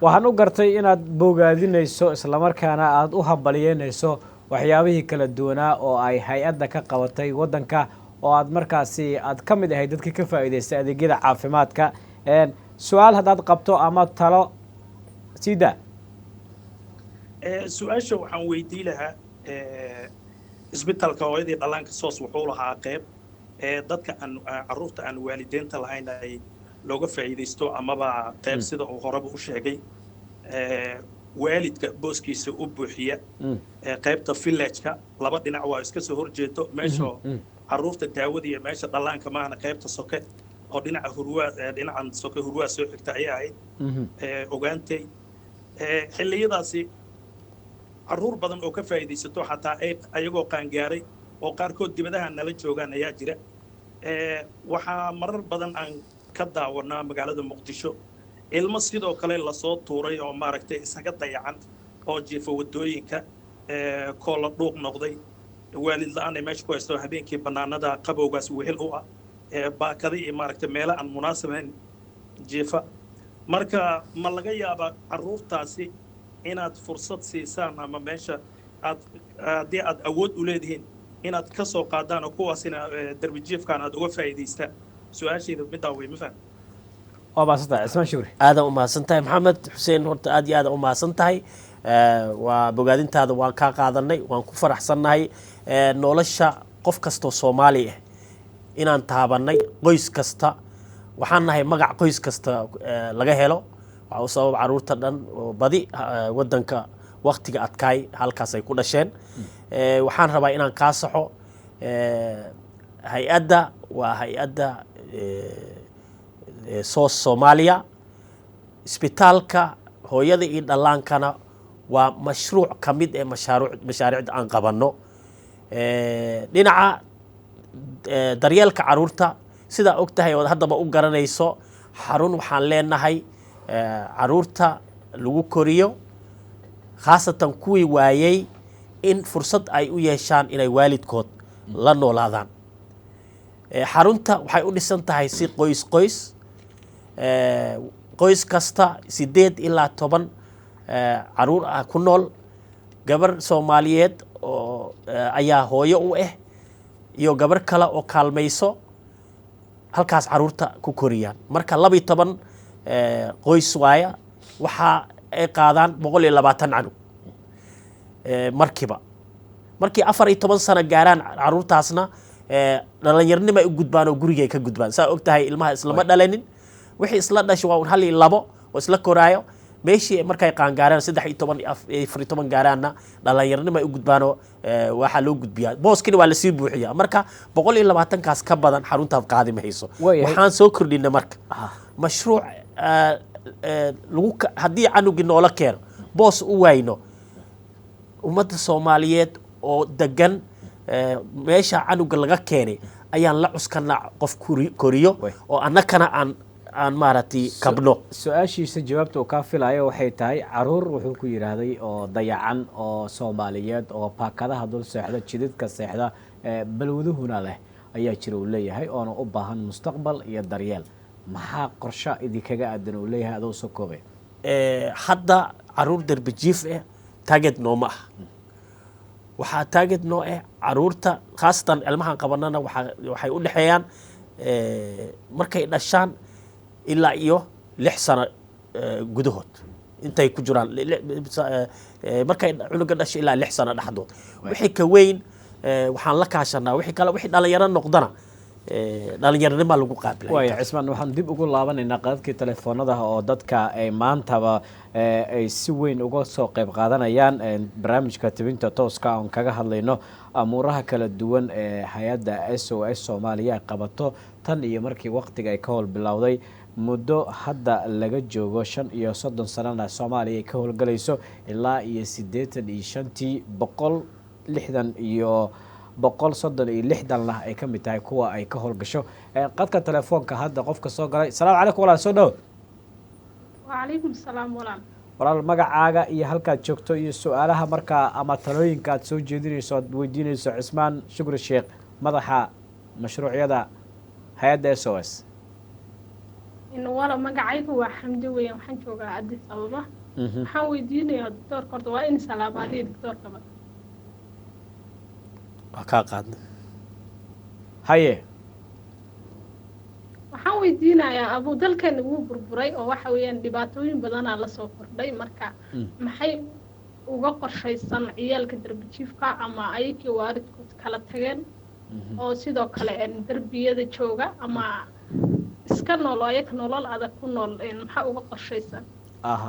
Speaker 1: waxaan u gartay inaad bogaadinayso islamarkaana aada u hambalyeynayso waxyaabihii kala duwanaa oo ay hay-adda ka qabatay waddanka oo aad markaasi aad ka mid ahayd dadkii ka faa'iidaystay adeegyada caafimaadka su-aal haddaad qabto ama talo sida
Speaker 6: su-aasha waxaan weydii lahaa isbitaalka hooyadii dhallaanka soos wuxuu lahaa qayb dadka aan caruurta aan waalideynta lahayn ay looga faa'iidaysto amaba qayb sida uu horeba u sheegay waalidka booskiisa u buuxiya qaybta village-ka laba dhinac waa iska soo horjeedo meesha caruurta daawada iyo meesha dhallaanka maana qaybta soke oo dhinaca dhinacan soke hurwaa soo xigta ayay ahayd ogaantay xilliyadaasi caruur badan oo ka faa'iidaysato xataa ayagoo qaangaaray oo qaarkood dibadaha nala joogaan ayaa jira waxaa marar badan aan ka daawanaa magaalada muqdisho ilmo sidoo kale lasoo tuuray oo maaragtay isaga dayacan oo jiifa wadooyinka koola dhuuq noqday waalid la-aan ay meesha ku haysto habeenkii bannaanada qabowgaas wehel u ah baakada iyo maaragtay meelo aan munaasabayn jiifa marka ma laga yaabaa carruurtaasi inaad fursad siisaan ama meesha haddii aad awood u leedihiin inaad ka soo qaadaan oo kuwaasina derbi jiifkaan aad uga faa'iidaystaan su-aashayda middaa wey ma faham
Speaker 1: waa mahadsantahay cismaan shukri
Speaker 2: aada u mahadsan tahay maxamed xuseen horta aad iyo aada u mahadsan tahay waa bogaadintaada waan kaa qaadanay waan ku faraxsannahay nolosha qof kastoo soomaali ah inaan taabanay qoys kasta waxaan nahay magac qoys kasta laga helo waxaa u sabab caruurta dhan oo badi waddanka waktiga adkaay halkaas ay ku dhasheen waxaan rabaa inaan kaa saxo hay-adda waa hay-adda soos soomaaliya isbitaalka hooyada iyo dhallaankana waa mashruuc ka mid ee mashaariicda aan qabanno dhinaca daryeelka caruurta sidaa og tahay ood haddaba u garanayso xarun waxaan leenahay caruurta lagu koriyo khaasatan kuwii waayey in fursad ay u yeeshaan inay waalidkood la noolaadaan xarunta waxay u dhisan tahay si qoys qoys kasta 8 ilaa 10 caruur ah ku nool gabar Soomaaliyeed oo ayaa hooyo u ah iyo gabar kale oo kaalmayso halkaas caruurta ku koriyaan marka 12 qoys waaya waxa ay qaadaan 120 canug markiiba markii 14 sano gaaraan caruurtaasna dhalinyarnimo ay u gudbaan oo guriga ay ka gudbaan saa og tahay ilmaha islama dhalanin wixii isla dhashay waa hal iyo labo oo isla koraayo meeshii markay qaangaaraan 13 gaaraanna dhalinyarnimo ay u gudbaan oo waxa loo gudbiyaa booskina waa la sii buuxiyaa marka 120 kaas ka badan xaruntaad qaadi ma hayso waxaan soo kordhinay marka mashruuc lagu haddii canugi noola keeno boos u wayno ummadda Soomaaliyeed oo degan meesha canuga laga keenay ayaan la cuskanaa qof koriyo oo annakana aan maaragtay kabno
Speaker 1: su-aashiisa jawaabta uu ka filayo waxay tahay caruur wuxuu ku yiraahday oo dayacan oo Soomaaliyeed oo paakadaha dul seexda jidadka seexda balwaduhuna leh ayaa jira uu leeyahay oo u baahan mustaqbal iyo daryeel maxaa qorshe idinkaga aadan uu leeyahay adoo soo koobay
Speaker 2: hadda caruur darbi jiif ah target nooma ah waxaa target noo ah caruurta khaasatan ilmahan qabanana waxay u dhaxeeyaan markay dhashaan ilaa iyo 6 sano gudahood intay ku jiraan markay cunuga dhashay ilaa 6 sano dhaxdood wixii ka weyn waxaan la kaashanaa wixii kale wixii dhalinyaro noqdana dhalinyaronimo lagu qaabilay
Speaker 1: way cismaan waxaan dib ugu laabanaynaa qadadkii telefoonada oo dadka ay maantaba ay si weyn uga soo qayb qaadanayaan barnaamijka tibinta tooska aan kaga hadlayno amuuraha kala duwan ee hay'adda SOS Soomaaliya qabato tan iyo markii waqtiga ay ka howl bilowday muddo hadda laga joogo 35 sanana Soomaaliya ka howlgalayso ilaa iyo 85 160 iyo 136 ay ka mid tahay kuwa ay ka howlgasho qadka telefoonka hadda qofka soo galay salaamu calaykum walaal soo dhaw
Speaker 7: وعليكم السلام
Speaker 1: walaal magacaaga iyo halkaad joogto iyo su'aalaha markaa ama talooyinka aad soo jeedinayso aad weydiinayso Cismaan Shukri Sheekh madaxa mashruucyada hay'adda SOS
Speaker 7: إنه ولا مقعيك وحمد ويا وحن شوقة عدي صوبة حاول يديني يا دكتور كردوا إن سلام عليه دكتور كمان
Speaker 2: ka qaadna
Speaker 1: haye
Speaker 7: waxaan weydiinayaa abu dalkan uu burburay oo waxa weeyaan dhibaatooyin badan la soo kordhay marka maxay uga qorshaysan ciyaalka darbijiifka ama ayakii waalidkood kala tageen oo sidoo kale darbiyada jooga ama iska nool ayaka nolol adag ku nool maxaa uga qorshaysan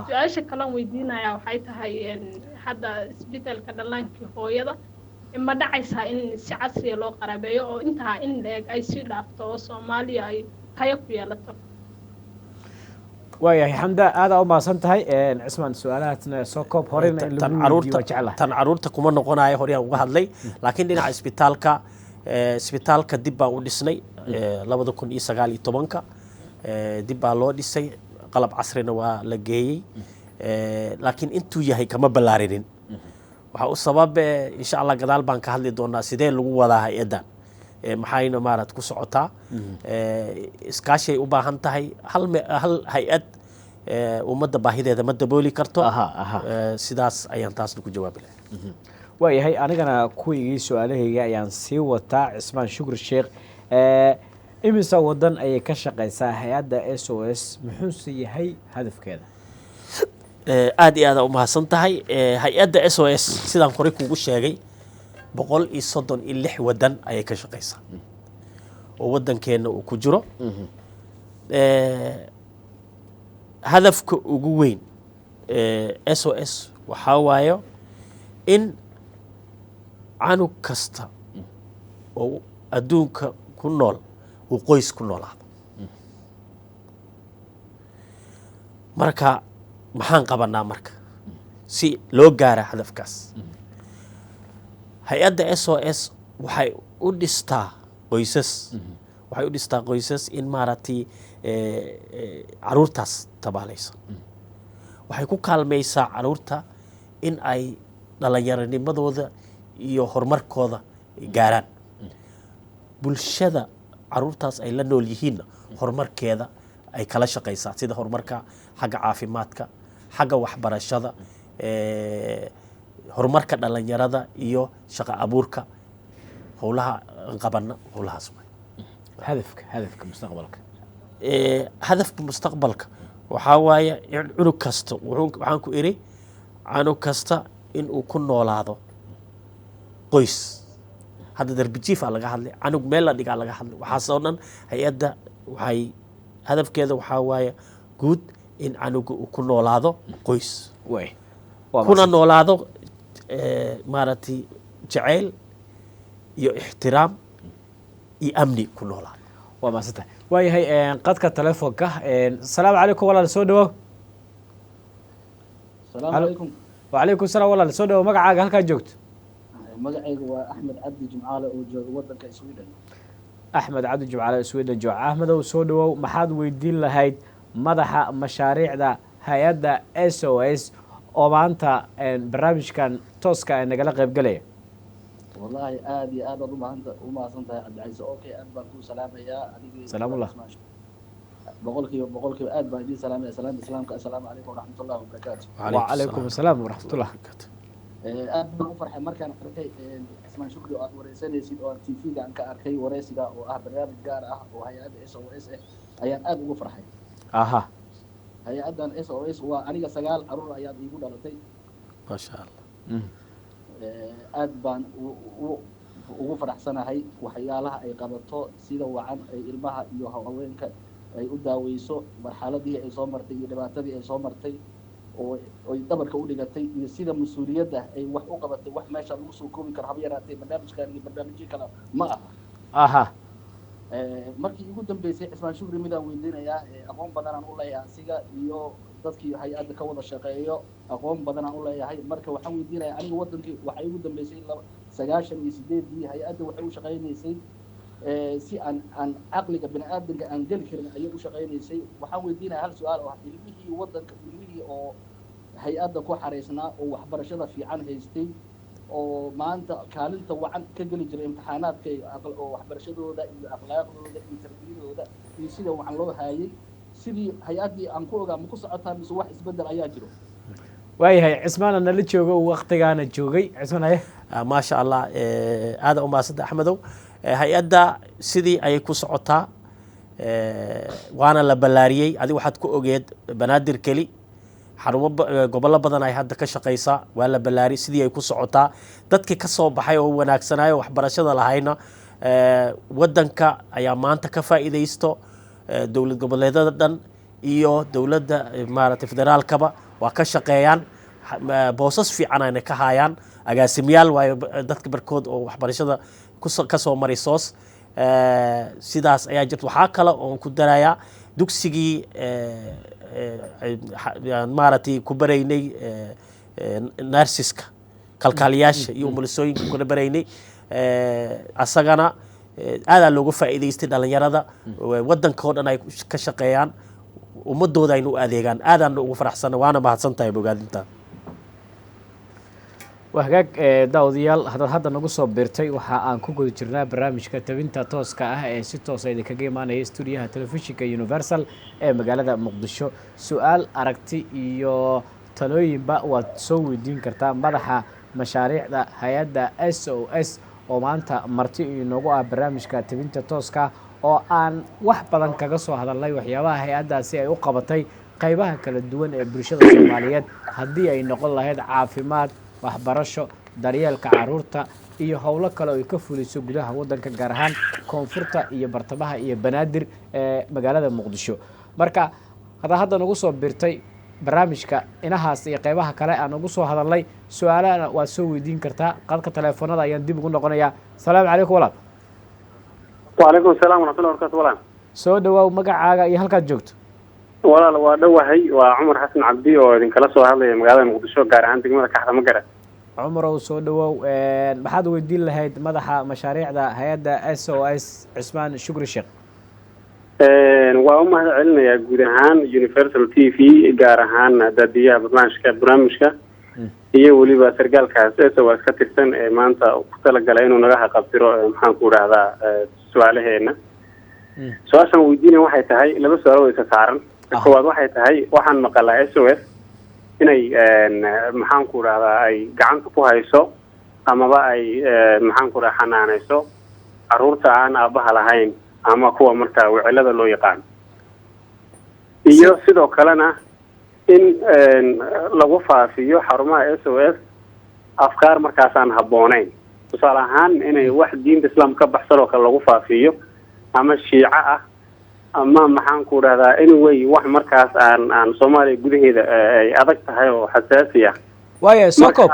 Speaker 7: su-aasha kale aan weydiinayaa waxay tahay hadda isbitaalka dhallaankii hooyada ma dhacaysaa in si casriya loo qarabeeyo oo intaa in leeg ay sii dhaafto oo Soomaaliya ay tayo ku yeelato
Speaker 1: waayahay xamda aada u mahadsan tahay cismaan su-aalahaasna soo koob horena in
Speaker 2: tan
Speaker 1: lagu weydiiyo waa jeclahay
Speaker 2: tan caruurta kuma noqonayo horeyaan uga hadlay laakiin dhinaca isbitaalka dib baan u dhisnay 2019 dib baa loo dhisay qalab casrina waa la geeyey laakiin intuu yahay kama ballaarinin waxaa u sabab insha allah gadaal baan ka hadli doonaa sidee lagu wadaa hay-addan maxayna maarad ku socotaa iskaashay u baahan tahay hal hay-ad ummadda baahideeda ma dabooli karto sidaas ayaan taasna ku jawaabi lahay
Speaker 1: waayahay anigana kuwigii su-aalahayga ayaan sii wataa cismaan shukri sheekh imisa wadan ayay ka shaqaysaa hay-adda SOS muxuuse yahay hadafkeeda
Speaker 2: aad iyo aada u mahadsan tahay hay-adda SOS sidaan horey kuugu sheegay 136 wadan ayay ka shaqaysaa oo wadankeena uu ku jiro hadafka ugu weyn SOS waxaa waayo in canug kasta oo adduunka ku nool uu qoys ku noolaado marka maxaan qabanaa marka si loo gaara hadafkaas hay-adda SOS waxay u dhistaa qoysas in maaragtay caruurtaas tabaalaysa waxay ku kaalmaysaa caruurta in ay dhallinyaronimadooda iyo horumarkooda gaaraan bulshada caruurtaas ay la nool yihiinna horumarkeeda ay kala shaqaysaa sida horumarka xagga caafimaadka xagga waxbarashada horumarka dhallinyarada iyo shaqo abuurka howlaha qabana howlahaas
Speaker 1: hadafka mustaqbalka
Speaker 2: hadafka mustaqbalka waxaa waaye cunug kasta waxaan ku iri cunug kasta inuu ku noolaado qoys hadda darbijiifa laga hadlay canug meel la dhigaa laga hadlay waxaasoo dhan hay-adda waxay hadafkeeda waxaa waaye guud in canuga uu ku noolaado qoys kuna noolaado maaragtay jacayl iyo ixtiraam iyo amni ku noolaado
Speaker 1: waa maasanta waayahay qadka telefoonka asalaamu calaykum walaal soo dhawow
Speaker 8: السلام عليكم
Speaker 1: وعليكم السلام walaal soo dhawow magacaaga halkaa joogto
Speaker 8: magacaygu waa axmed cabdi jimcaale oo jooga wadanka sweden
Speaker 1: axmed cabdi jimcaale sweden jooga axmedow soo dhawow maxaad weydiin lahayd madaxa mashaariicda hay-adda SOS oo maanta barnaamijkan tooska ee nagala qayb galaya
Speaker 8: والله aad iyo aad u mahadsantahay cabdicaiise okay aad baan kuu salaamayaa adigii
Speaker 1: salaamullah
Speaker 8: boqolkiiba aad baan idiin salaamaya salaamta islaamka assalaamu calaykum waraxmatullahi wabarakaatu
Speaker 1: وعليكم السلام ورحمة الله
Speaker 8: aad baan u farxay markaan arkay cismaan shukri oo aad wareysanaysid oo aan tv-ga aan ka arkay wareysiga oo ah barnaamij gaar ah oo hay-adda SOS ayaan aad ugu farxay
Speaker 1: aha
Speaker 8: hay-addan SOS waa aniga 9 caruur ayaad iigu dhalatay
Speaker 2: maasha allah
Speaker 8: aad baan ugu faraxsanahay waxyaalaha ay qabato sida wacan ay ilmaha iyo haweenka ay u daaweyso marxaladii ay soo martay iyo dhibaatadii ay soo martay oo ay dabarka u dhigatay iyo sida mas-uuliyadda ay wax u qabatay wax meesha lagu soo koobi karo haba yaraatee barnaamijkan iyo barnaamijyo kale ma aha markii ugu dambeysay cismaan shukri midaan weydiinayaa aqoon badanaan u leeyahay asiga iyo dadkii hay-adda ka wada shaqeeyo aqoon badanaan u leeyahay marka waxaan weydiinayaa aniga wadankii waxay ugu dambeysay 98 hay-adda waxay u shaqeynaysay si aan caqliga bini aadamka aan geli karin ayay u shaqeynaysay waxaan weydiinayaa hal su-aal oo ilmihii oo hay-adda ku xareysnaa oo waxbarashada fiican haystay oo maanta kaalinta wacan ka geli jiray imtixaanaadka oo waxbarashadooda iyo akhlaaqdooda iyo tarbiyadooda iyo sida wacan loo haayay sidii hay-addii aan ku ogaa ma ku socotaa mise wax isbedel ayaa jiro
Speaker 1: waayahay cismaana nala joogo waqtigaana joogay cismaan haye
Speaker 2: maasha allah aada u mahadsanta axmedow hay-adda sidii ayay ku socotaa waana la ballaariyey adiga waxaad ku ogeed banaadir keli xarumo gobollo badan ay hadda ka shaqaysaa waa la ballaariyey sidii ay ku socotaa dadkii ka soo baxay oo wanaagsanayo waxbarashada lahayna wadanka ayaa maanta ka faa'iidaysto dowlad goboleedyada dhan iyo dowladda maaragtay federaalkaba waa ka shaqeeyaan boosas fiican ayna ka hayaan agaasimayaal waayo dadka barkood oo waxbarashada ka soo maray soos sidaas ayaa jirta waxaa kale oon ku darayaa dugsigii maaragtay ku baraynay narsiska kalkaaliyaasha iyo umulisooyinka kuna baraynay asagana aadaa looga faa'iidaystay dhalinyarada waddanka oo dhan ay ka shaqeeyaan ummadooda aynu u adeegaan aadaan ugu faraxsana waana mahadsan tahay bogaadinta
Speaker 1: وهاجاك داوديال هذا نقول صبرتي وحا أن كوكو جرنا برامج كتبين تاتوس كأه ستة صيد كجيم أنا استوديوها تلفزيون كيونيفرسال مقالة مقدشو سؤال أركتي يو تلوين بقى وتسوي دين كرتان مدحة مشاريع دا هيدا SOS ومانتا مرتي نقول برامج كتبين تاتوس كا أو أن واحد بدن كجسوا هذا الله وحياها هيدا سي وقبتي قيبها كالدون برشة الصوماليات هدي أي نقول له هذا عافيمات waxbarasho daryeelka caruurta iyo howlo kale oo ay ka fuliso gudaha wadanka gaar ahaan koonfurta iyo bartamaha iyo banaadir ee magaalada Muqdisho marka hadda nagu soo birtay barnaamijka inahaas iyo qaybaha kale aan ugu soo hadalnay su'aalaha waa soo weydiin kartaa qadka telefoonada ayaan dib ugu noqonayaa salaamu calaykum walaal
Speaker 9: وعليكم السلام ورحمة الله وبركاته ولا
Speaker 1: soo dhawaw magacaaga iyo halkaad joogto
Speaker 9: ولا waa dhawahay waa Cumar Xasan Cabdi oo idin kala soo hadlay magaalada Muqdisho gaar ahaan degmada Kaxda Magara
Speaker 1: Cumar oo soo dhawaw maxaad weydiin lahayd madaxa mashaariicda hay'adda SOS Cismaan Shukri Sheekh
Speaker 9: waa u mahadcelinayaa guud ahaan Universal TV gaar ahaan daadiyaha barnaamijka iyo waliba sargaalkaas SOS ka tirsan ee maanta ku talagalay inuu naga xaqabtiro maxaan ku raahdaa su'aalaheena su'aashan weydiinay waxay tahay laba su'aal oo isa saaran koowaad waxay tahay waxaan maqalaa SOS inay maxaan ku raahdaa ay gacanta ku hayso amaba ay maxaan ku raahdaa xanaanayso caruurta aan aabaha lahayn ama kuwa markaa wicilada loo yaqaan iyo sidoo kalena in lagu faafiyo xarumaha SOS afkaar markaasaan habboonayn tusaale ahaan inay wax diinta islaamka ka baxsan oo kale lagu faafiyo ama shiica ah ama maxaan ku raahdaa anyway wax markaas aan Soomaaliya gudaheeda ay adag tahay oo xasaasi ah
Speaker 1: waayo sokob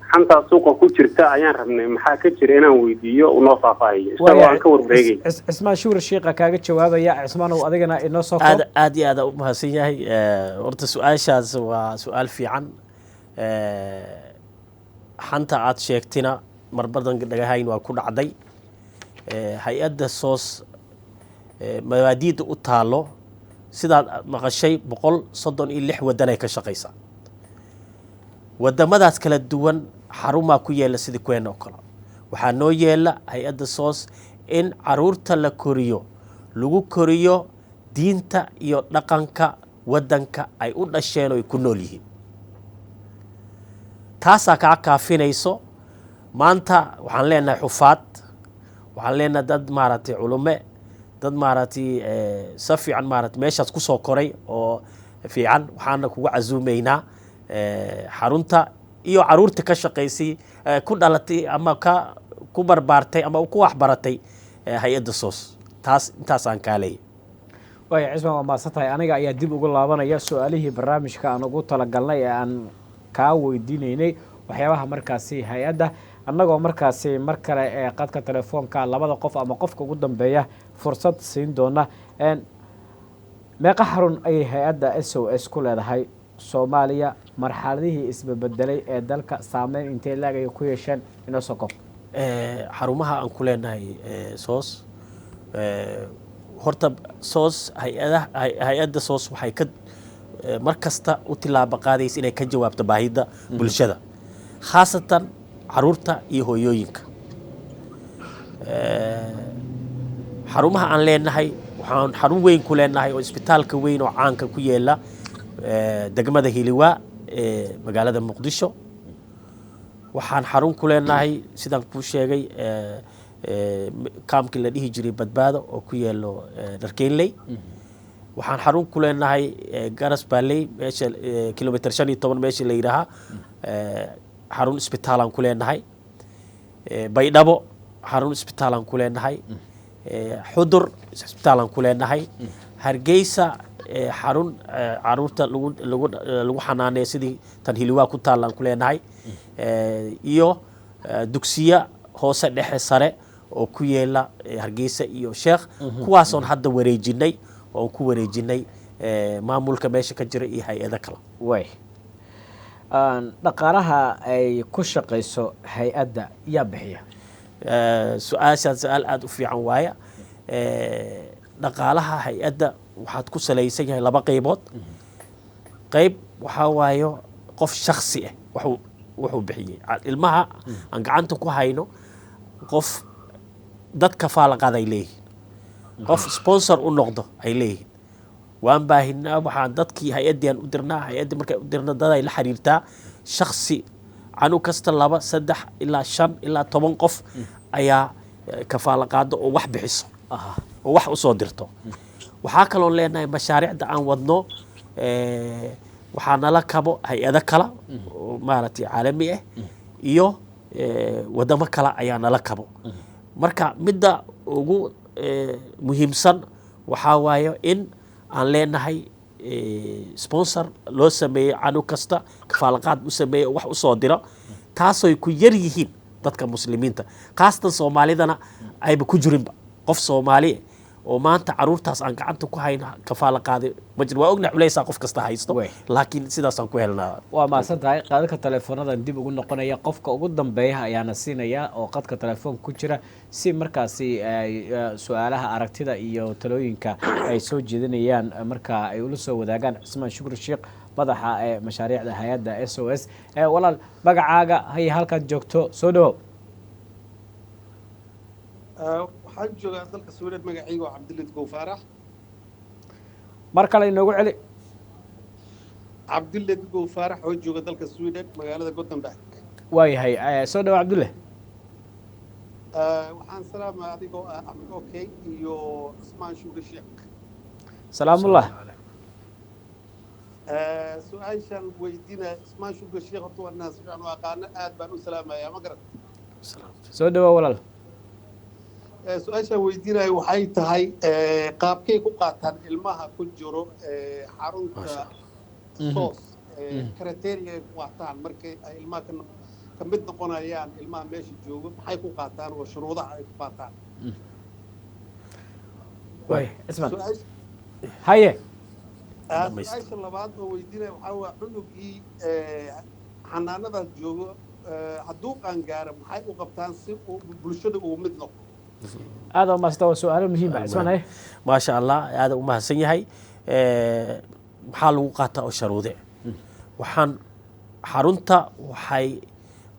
Speaker 9: xanta suuqa ku jirta ayaan rabnay maxaa ka jira inaan weydiiyo oo noo faahfaahiyo isagoo ka warbeegay
Speaker 1: Cismaan Shukri Sheekh kaaga jawaabaya Cismaan oo adigana inoo soo koob
Speaker 2: aad iyo aad u mahadsan yahay horta su'aashaas waa su'aal fiican xanta aad sheegtina mar badan dhagahayn waa ku dhacday hay'adda SOS mabaadiida u taalo sidaad maqashay 136 wadan ay ka shaqeysaa wadamadaas kala duwan xarumaha ku yeela sidii kuweena oo kale waxaa noo yeela hay'adda SOS in caruurta la koriyo lagu koriyo diinta iyo dhaqanka wadanka ay u dhasheen oo ay ku nool yihiin taasaa kaa kaafinayso maanta waxaan leenahay xufaad waxaan leenahay dad maaragtay culume dad maaragtay si fiican maaragtay meeshaas ku soo koray oo fiican waxaana kugu casuumaynaa xarunta iyo caruurta ka shaqeysay ku dhalatay ama ku barbaartay ama ku waxbaratay hay'adda SOS taas intaas aan kaalay
Speaker 1: way Cismaan waa maasatahay aniga ayaa dib ugu laabanaya su'aalihii barnaamijka aan ugu talagalnay ee aan ka weydiinaynay waxyaabaha markaasi hay'adda annagoo markaasi mar kale ee qadka telefoonka labada qof ama qofka ugu dambeeya fursad siin doona meeqa xarun ay hay'adda SOS ku leedahay Soomaaliya marxaladihii isbedelay ee dalka saameyn intee laag ay ku yeesheen inoo soo koob
Speaker 2: xarumaha aan ku leenahay SOS horta SOS hay'adda SOS waxay ka mar kasta u tilaabo qaadaysa inay ka jawaabto baahida bulshada khaasatan caruurta iyo hooyooyinka xarumaha aan leenahay waxaan xarun weyn ku leenahay oo isbitaalka weyn oo caanka ku yeela degmada Hiliwa ee magaalada Muqdisho waxaan xarun ku leenahay sidaan ku sheegay kaamkii la dhihi jiray badbaado oo ku yeelo Dharkeenley waxaan xarun ku leenahay Garas Baaley meesha kilometer 15 meesha la yiraahdo xarun isbitaalan ku leenahay Baydhabo xarun isbitaalan ku leenahay Xudur isbitaalan ku leenahay Hargeysa xarun caruurta lagu xanaaneeyo sidii tan Hiliwa ku taalan ku leenahay iyo dugsiya hoose dhexe sare oo ku yeela Hargeysa iyo Sheekh kuwaas oo hadda wareejinay oo ku wareejinay maamulka meesha ka jira iyo hay-ado kale.
Speaker 1: way dhaqaalaha ay ku shaqayso hay-adda yaa bixiya?
Speaker 2: su-aashaas su-aal aada u fiican waaya. dhaqaalaha hay-adda waxaad ku salaysan yahay laba qaybood. qayb waxaa waayo qof shaksi ah wuxuu bixiyey ilmaha aan gacanta ku hayno, qof dad kafaala qaad ay leeyihiin, qof sponsor u noqdo ay leeyihiin. waan baahinaa, waxaan dadkii hay-addii u dirnaa, hay-addii markay u dirna dad ay la xiriirtaa shaksi canug kasta 2, 3 ilaa 5 ilaa 10 qof ayaa kafaala qaado oo wax bixiso oo wax usoo dirto. waxaa kaloo leenahay mashaariicda aan wadno waxaa nala kabo hay-ado kale oo maaragtay caalami ah iyo wadamo kale ayaa nala kabo. marka midda ugu muhiimsan waxaa waayo in aan leenahay sponsor loo sameeyey canug kasta kafaalaqaad u sameeyey oo wax usoo diro, taasooy ku yar yihiin dadka muslimiinta, khaasatan soomaalidana ayba ku jirinba qof soomaali oo maanta caruurtaas aan gacanta ku hayna kafaala qaaday ma jiro. waa ogna culeysaa qof kasta haysto, laakiin sidaasaan ku helnaa.
Speaker 1: waa mahadsan tahay. qaadadka teleefoonadan dib ugu noqonaya, qofka ugu dambeeya ayaana siinaya oo qadka telefoonka ku jira si markaasi su-aalaha aragtida iyo talooyinka ay soo jeedinayaan marka ay ula soo wadaagaan. cismaan shukri sheekh, madaxa ee mashaariicda hay-adda SOS. walaal magacaaga hay halkaad joogto soo dhawow.
Speaker 10: waxaan joogaa dalka Sweden, magacaygu waa Cabdilid Gowfaarax.
Speaker 1: mar kale inoogu celi.
Speaker 10: Cabdilid Gowfaarax oo jooga dalka Sweden, magaalada Gothenburg.
Speaker 1: waayahay soo dhawow Cabdulle.
Speaker 10: waxaan salaamaa adigoo ah Axmed Okey iyo Cismaan Shukri Sheekh.
Speaker 1: salaamullah.
Speaker 10: su-aashaan weydiinaya Cismaan Shukri Sheekh, horta waa naas fiican oo aqaano, aad baan u salaamayaa, ma garat.
Speaker 1: soo dhawow walaal.
Speaker 10: su-aashaan weydiinaya waxay tahay qaabkay ku qaataan ilmaha ku jiro xarunta SOS, kriteria ay ku qaataan markay ay ilmaha ka mid noqonayaan, ilmaha meesha joogo maxay ku qaataan oo shuruudaha ay ku qaataan.
Speaker 1: haye
Speaker 10: su-aasha labaad oo weydiinaya waxaa waa cunugii xanaanadaas joogo hadduu qaangaaro maxay u qabtaan si uu bulshada ugu mid noqdo.
Speaker 1: aad u mahadsan. waa su-aalo muhiim ah. cismaan haye.
Speaker 2: maasha allah, aad u mahadsan yahay. maxaa lagu qaataa oo sharuude? waxaan xarunta waxay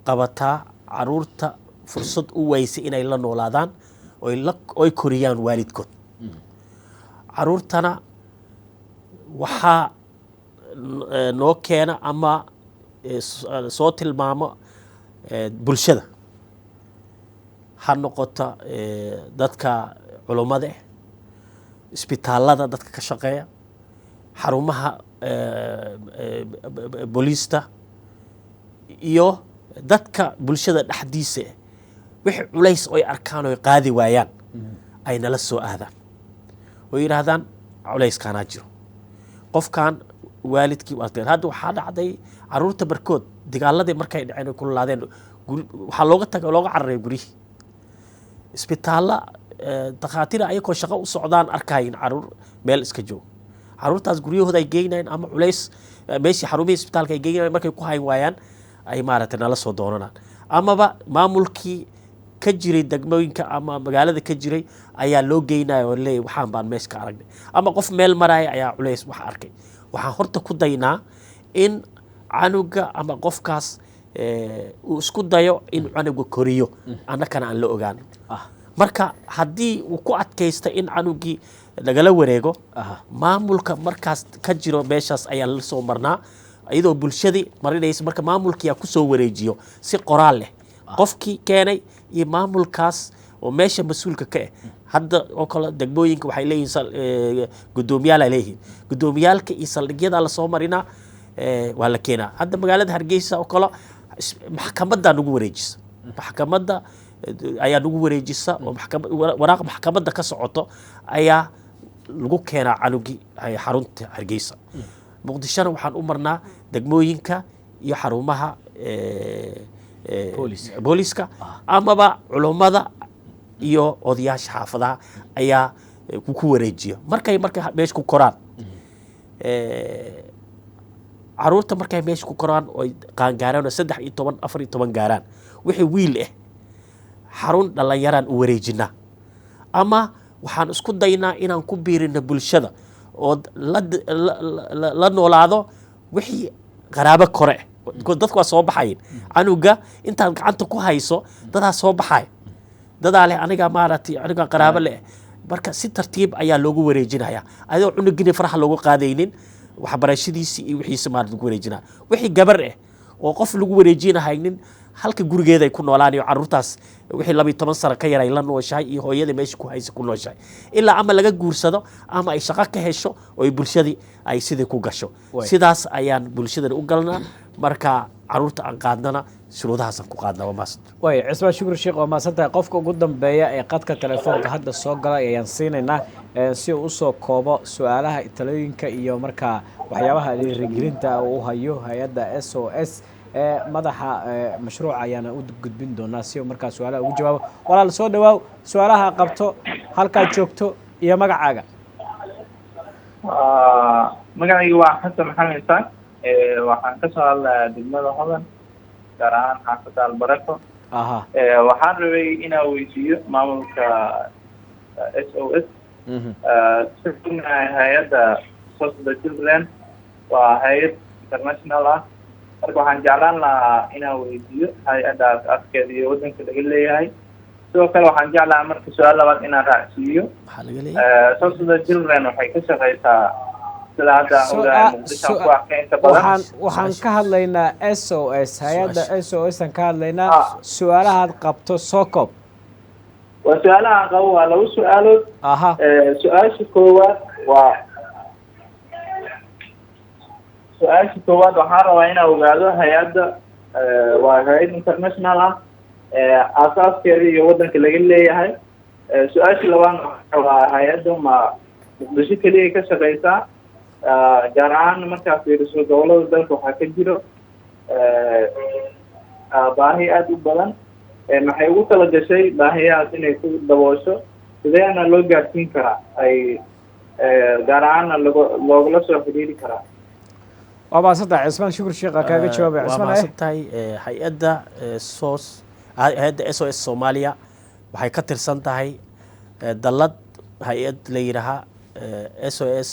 Speaker 2: qabataa caruurta fursad u weysay inay la noolaadaan oy koriyaan waalidkood. caruurtana waxaa noo keena ama soo tilmaamo bulshada, ha noqota dadka culummada ah, isbitaalada dadka ka shaqeeya, xarumaha booliista iyo dadka bulshada dhexdiisa ah. wixii culays oy arkaan oy qaadi waayaan ay nala soo aadaan oo yidhaahdaan culayskaanaa jiro, qofkan waalidkii hadda waxaa dhacday caruurta barkood dagaaladii markay dhaceen ku laadeen waxaa looga cararay guryihii. isbitaalla dakhaatiir ayagoo shaqo u socdaan arkayin caruur meel iska joog, caruurtaas guryahooda ay geynayaan ama culays meeshii xarumihii isbitaalka ay geynayaan markay ku hayn waayaan ay maaragtay nala soo doonanaan, amaba maamulkii ka jiray degmooyinka ama magaalada ka jiray ayaa loo geynaya oo leeyahy waxaan baan meesha ka aragnay, ama qof meel maraya ayaa culays wax arkay. waxaan horta ku daynaa in canuga ama qofkaas uu isku dayo in canuga koriyo, annakana aan la ogaano. marka haddii uu ku adkaysta in canugii lagala wareego, maamulka markaas ka jiro meeshaas ayaa la soo marnaa iyadoo bulshadii marinaysa. marka maamulkiyaa kusoo wareejiyo si qoraal leh qofkii keenay iyo maamulkaas oo meesha mas-uulka ka ah. hadda oo kale degmooyinka waxay leeyihiin guddoomiyaal ay leeyihiin, guddoomiyaalka iyo saldhigyada la soo marinaa waa la keenaa. hadda magaalada Hargeysa oo kale maxkamadda nagu wareejisa, maxkamadda ayaa nagu wareejisa oo waraaq maxkamadda ka socoto ayaa lagu keenaa canugii xarunta Hargeysa. muqdishona waxaan u marnaa degmooyinka iyo xarumaha booliska amaba culummada iyo odayaasha xaafadaha ayaa ku wareejiya markay meesha ku koraan. caruurta markay meesha ku koraan oy qaangaaraan oo 13 14 gaaraan wixii wiil ah xarun dhalinyaraan u wareejinaa ama waxaan isku daynaa inaan ku biirino bulshada oo la noolaado wixii qaraabo kore dadku waa soo baxayeen canuga intaad gacanta ku hayso dadaa soo baxay dadaa leh aniga maaragtay aniga qaraabo leh marka si tartiib ayaa loogu wareejinayaa adoo cunugina faraha loogu qaadaynin waxbarashadiisii iyo wixiisa maarad lagu wareejinaa wixii gabar ah oo qof lagu wareejinahaynin halka gurigeeda ay ku noolaanayo caruurtaas wixii 12 sano ka yar ay la nooshahay iyo hooyada meesha ku haysa ku nooshahay ilaa ama laga guursado ama ay shaqo ka hesho oo ay bulshadii ay sidii ku gasho sidaas ayaan bulshada u galnaa marka caruurta aan qaadnana shuruudahaas aan ku qaadnaa maas
Speaker 1: way cismaan shukri sheekh waa maasantahay qofka ugu dambeeya ee qadka telefoonka hadda soo galay ayaan siinaynaa si uu usoo koobo su-aalaha talooyinka iyo markaa waxyaabaha dhiirigelinta uu hayo hay-adda SOS madaxa mashruuca ayaana u gudbin doonaa si uu markaa su-aalaha ugu jawaabo walaal soo dhawaaw su-aalaha qabto halkaad joogto iyo magacaaga
Speaker 11: magacaygu waa xasan maxamed isaaq waxaan ka soo hadlayaa degmada hodan gaar ahaan xaafadda albarako waxaan rabay inaan weydiiyo maamulka SOS hay-adda Save Children waa hay-ad international ah marka waxaan jeclaan lahaa inaan weydiiyo hay-addaas afkeeda iyo waddanka laga leeyahay sidoo kale waxaan jeclahaa marka su-aal labaad inaan raacsiiyo Save Children waxay ka shaqeysaa sida hadda ogahay muqdisho ku arkay inta badan
Speaker 1: waxaan ka hadlaynaa SOS hay-adda SOS aan ka hadlaynaa su-aalahaad qabto soo koob
Speaker 11: waa su-aalaha qabo waa laba su-aalood su-aasha koowaad waxaan rabaa inaan ogaado hay-adda waa hay-ad international ah aasaaskeeda iyo waddanka laga leeyahay su-aasha labaad waa hay-adda ma muqdisho keliya ka shaqeysaa gaar ahaan markaa fiiriso gobolada dalka waxaa ka jiro baahi aada u badan maxay ugu tala gashay baahiyahaas inay ku daboosho sideena loo gaarsiin karaa ay gaar ahaanna loogala soo xiriiri karaa
Speaker 1: waa maasantahay cismaan shukri sheekha kaaga jawaabay
Speaker 2: waa maasantahay hay-adda hay-adda SOS Soomaaliya waxay ka tirsan tahay dallad hay-ad la yidhaahaa SOS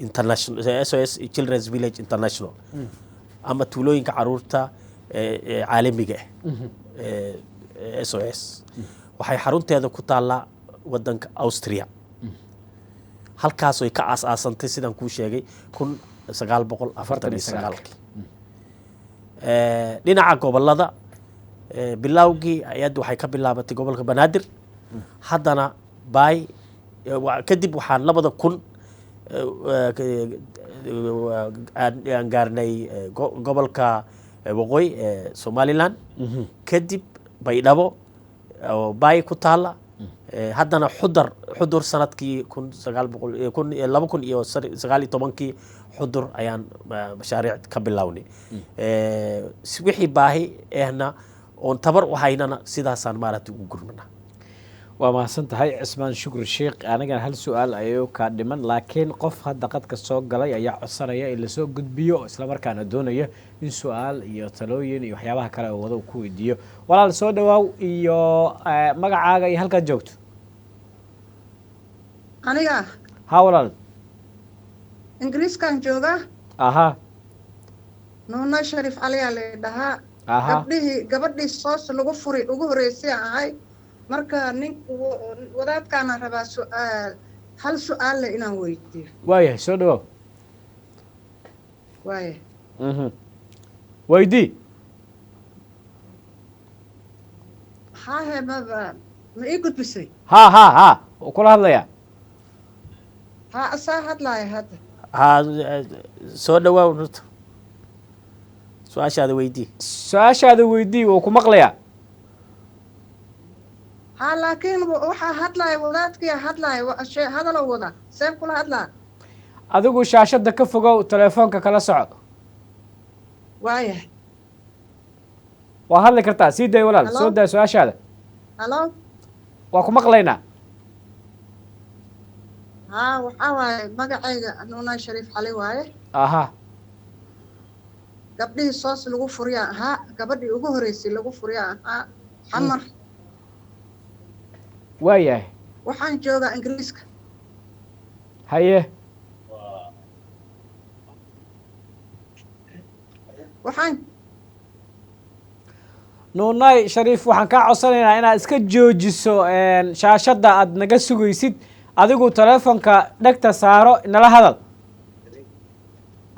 Speaker 2: International SOS Children's Village International ama tuulooyinka caruurta caalamiga SOS waxay xarunteeda ku taallaa waddanka Austria halkaas ay ka aasaasantay sidaan kuu sheegay 1949 dhinaca gobolada bilowgii hay-addu waxay ka bilaabatay gobolka Banaadir haddana baay kadib waxaan 2000 aan gaarnay gobolka waqooyi Somaliland kadib Baydhabo oo baay ku taala haddana xudur sanadkii 2019 xudur ayaan mashaariic ka bilownay wixii baahi ahna oon tabar u haynana sidaasaan maaragtay ugu gurmanaa
Speaker 1: waa mahadsantahay cismaan shukri sheekh anigana hal su-aal ayuu kaa dhiman laakiin qof hadda qadka soo galay ayaa codsanaya in lasoo gudbiyo islamarkaana doonaya in su-aal iyo talooyin iyo waxyaabaha kale oo wada ku weydiiyo walaal soo dhawaaw iyo magacaaga iyo halkaad joogto
Speaker 12: aniga
Speaker 1: ha walaal
Speaker 12: ingiriiskan jooga nuuna sharif caliyaa la dhahaa gabadhii soos lagu furay ugu horeysay ahay marka nin wadaadkaana rabaa hal su-aal le inaan weydiiyo
Speaker 1: waayahay soo dhawaaw
Speaker 12: waaya
Speaker 1: weydii
Speaker 12: hahe baba ma ii gudbisay
Speaker 1: ha wuu kula hadlayaa
Speaker 12: ha asaa hadlaaya hadda
Speaker 2: soo dhawaaw runta su-aashaada weydii
Speaker 1: wuu ku maqlayaa
Speaker 12: ha laakiin waxaa hadlaaya wadaadkiia hadlaaya hadaloo wada seeb kula hadlaa
Speaker 1: adigu shaashada ka fogow telefoonka kala soco
Speaker 12: waayahay
Speaker 1: waa hadli kartaa sii day walaal soo daa su-aashaada
Speaker 12: halo
Speaker 1: waa ku maqlaynaa
Speaker 12: ها وحاواي مقعيقة نوناي شريف علي واي
Speaker 1: aha
Speaker 12: gabdhihii soos lagu furiyaa ahaa gabadhii ugu horeysay lagu furiyaa ahaa xamar
Speaker 1: waayahay
Speaker 12: waxaan joogaa ingiriiska
Speaker 1: haye
Speaker 12: waxaan
Speaker 1: nuunay shariif waxaan kaa codsanaynaa inaad iska joojiso shaashadda aad naga sugaysid adigu teleefonka dhegta saaro nala hadal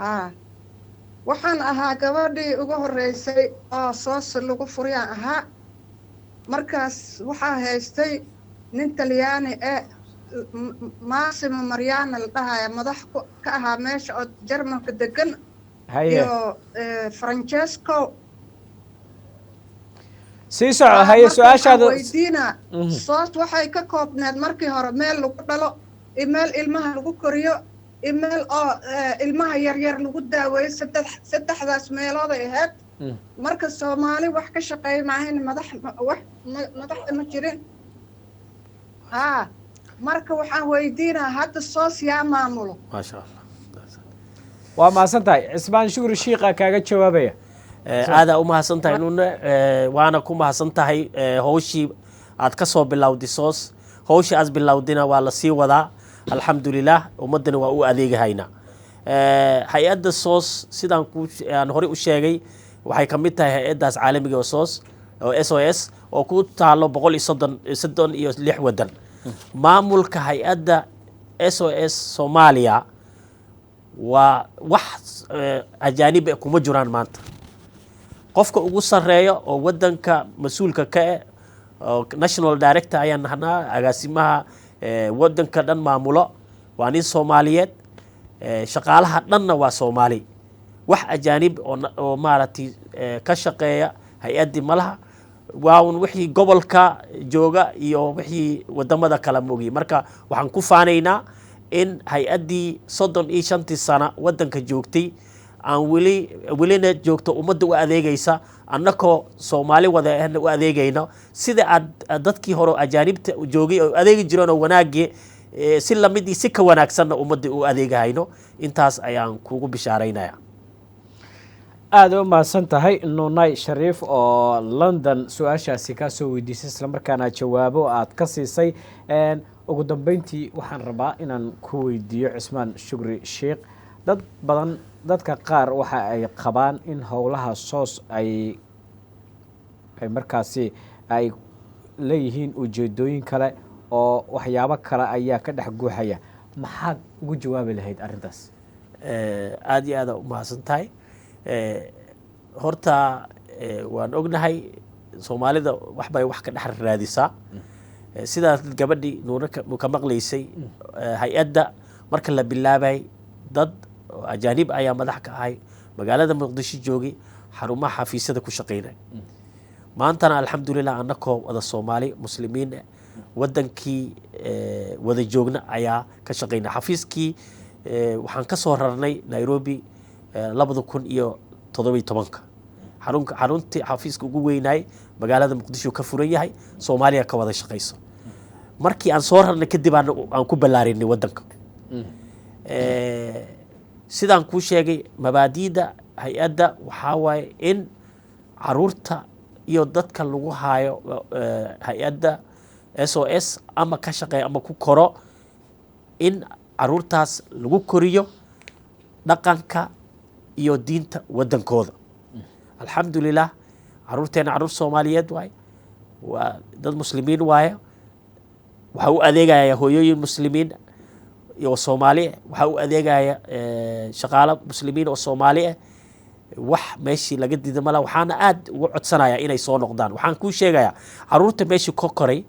Speaker 12: haa waxaan ahaa gabadhii ugu horeysay oo soos lagu furiyaa ahaa markaas waxaa haystay nin talyaani maasimo maryaana la dhahaya madax ka ahaa meesha oo jarmalka degan iyo francesco
Speaker 1: sii soco haye su-aashaada
Speaker 12: weydiina soos waxay ka koobneed markii hore meel lagu dhalo iyo meel ilmaha lagu koriyo iyo meel oo ilmaha yaryar lagu daaweeyo saddexdaas meelood ay ahayd marka soomaali wax ka shaqeeya maahayn madaxda ma jirin haa marka waxaan weydiinaa hadda soos yaa maamulo
Speaker 2: maasha allah
Speaker 1: waa mahadsan tahay cismaan shukri shiiqa kaaga jawaabaya
Speaker 2: aadaa u mahadsan tahay nune waana ku mahadsan tahay hawshii aad ka soo bilowday soos hawshii aad bilowdina waa la sii wadaa alxamdulilah ummaddana waa u adeegahaynaa hay-adda soos sidaan aan horey u sheegay waxay ka mid tahay hay-addaas caalamiga oo soos oo SOS oo ku taalo 136 wadan maamulka hay-adda SOS Soomaaliya waa wax ajaanib kuma jiraan maanta qofka ugu sareeyo oo wadanka mas-uulka ka ah national director ayaan nahnaa agaasimaha wadanka dhan maamulo waa nin Soomaaliyeed shaqaalaha dhanna waa Soomaali wax ajaanib oo maaragtay ka shaqeeya hay-addi malaha waa wixii gobolka jooga iyo wixii wadamada kala moogi marka waxaan ku faanaynaa in hay-addii 35 sano wadanka joogtay aan welina joogto ummadda u adeegaysa annakoo Soomaali wada ahna u adeegayno sida dadkii hore ajaanibta joogay oo adeegi jireen oo wanaagii si lamid si ka wanaagsanna ummadda u adeegayno intaas ayaan kugu bishaaraynayaa
Speaker 1: aada u mahadsan tahay nuunay shariif oo London su-aashaasi kaa soo weydiisay isla markaana jawaabo aad ka siisay ugu dambeyntii waxaan rabaa inaan ku weydiiyo cismaan shukri sheekh dad badan dadka qaar waxa ay qabaan in howlaha soos ay markaasi ay leeyihiin ujeedooyin kale oo waxyaabo kale ayaa ka dhex guuxaya maxaad ugu jawaabi lahayd arrintaas
Speaker 2: aada iyo aada u mahadsan tahay horta waan ognahay Soomaalida waxbay wax ka dhex raadisaa sidaas gabadhii nuuna ka maqlaysay hay-adda marka la bilaabay dad ajaanib ayaa madax ka ahay magaalada Muqdisho joogay xarumaha xafiisyada ku shaqeynay maantana alxamdulilah annakoo wada Soomaali muslimiin wadankii wada joogna ayaa ka shaqeynay xafiiskii waxaan ka soo rarnay Nairobi 2017 xaruntii xafiiska ugu weynaay magaalada Muqdisho ka furan yahay Soomaaliya ka wada shaqeyso markii aan soo rarnay kadib aan ku balaarinay wadanka sidaan ku sheegay mabaadiida hay-adda waxaa waaye in caruurta iyo dadka lagu haayo hay-adda SOS ama ka shaqeeya ama ku koro in caruurtaas lagu koriyo dhaqanka iyo diinta wadankooda alxamdulilah caruurteena caruur Soomaaliyeed waaye waa dad muslimiin waaye waxa u adeegaya hooyooyin muslimiin iyo Soomaali waxa u adeegaya shaqaale muslimiin oo Soomaali ah wax meeshii laga diiday mala waxaana aad ugu codsanayaa inay soo noqdaan waxaan ku sheegayaa caruurta meeshii ka koray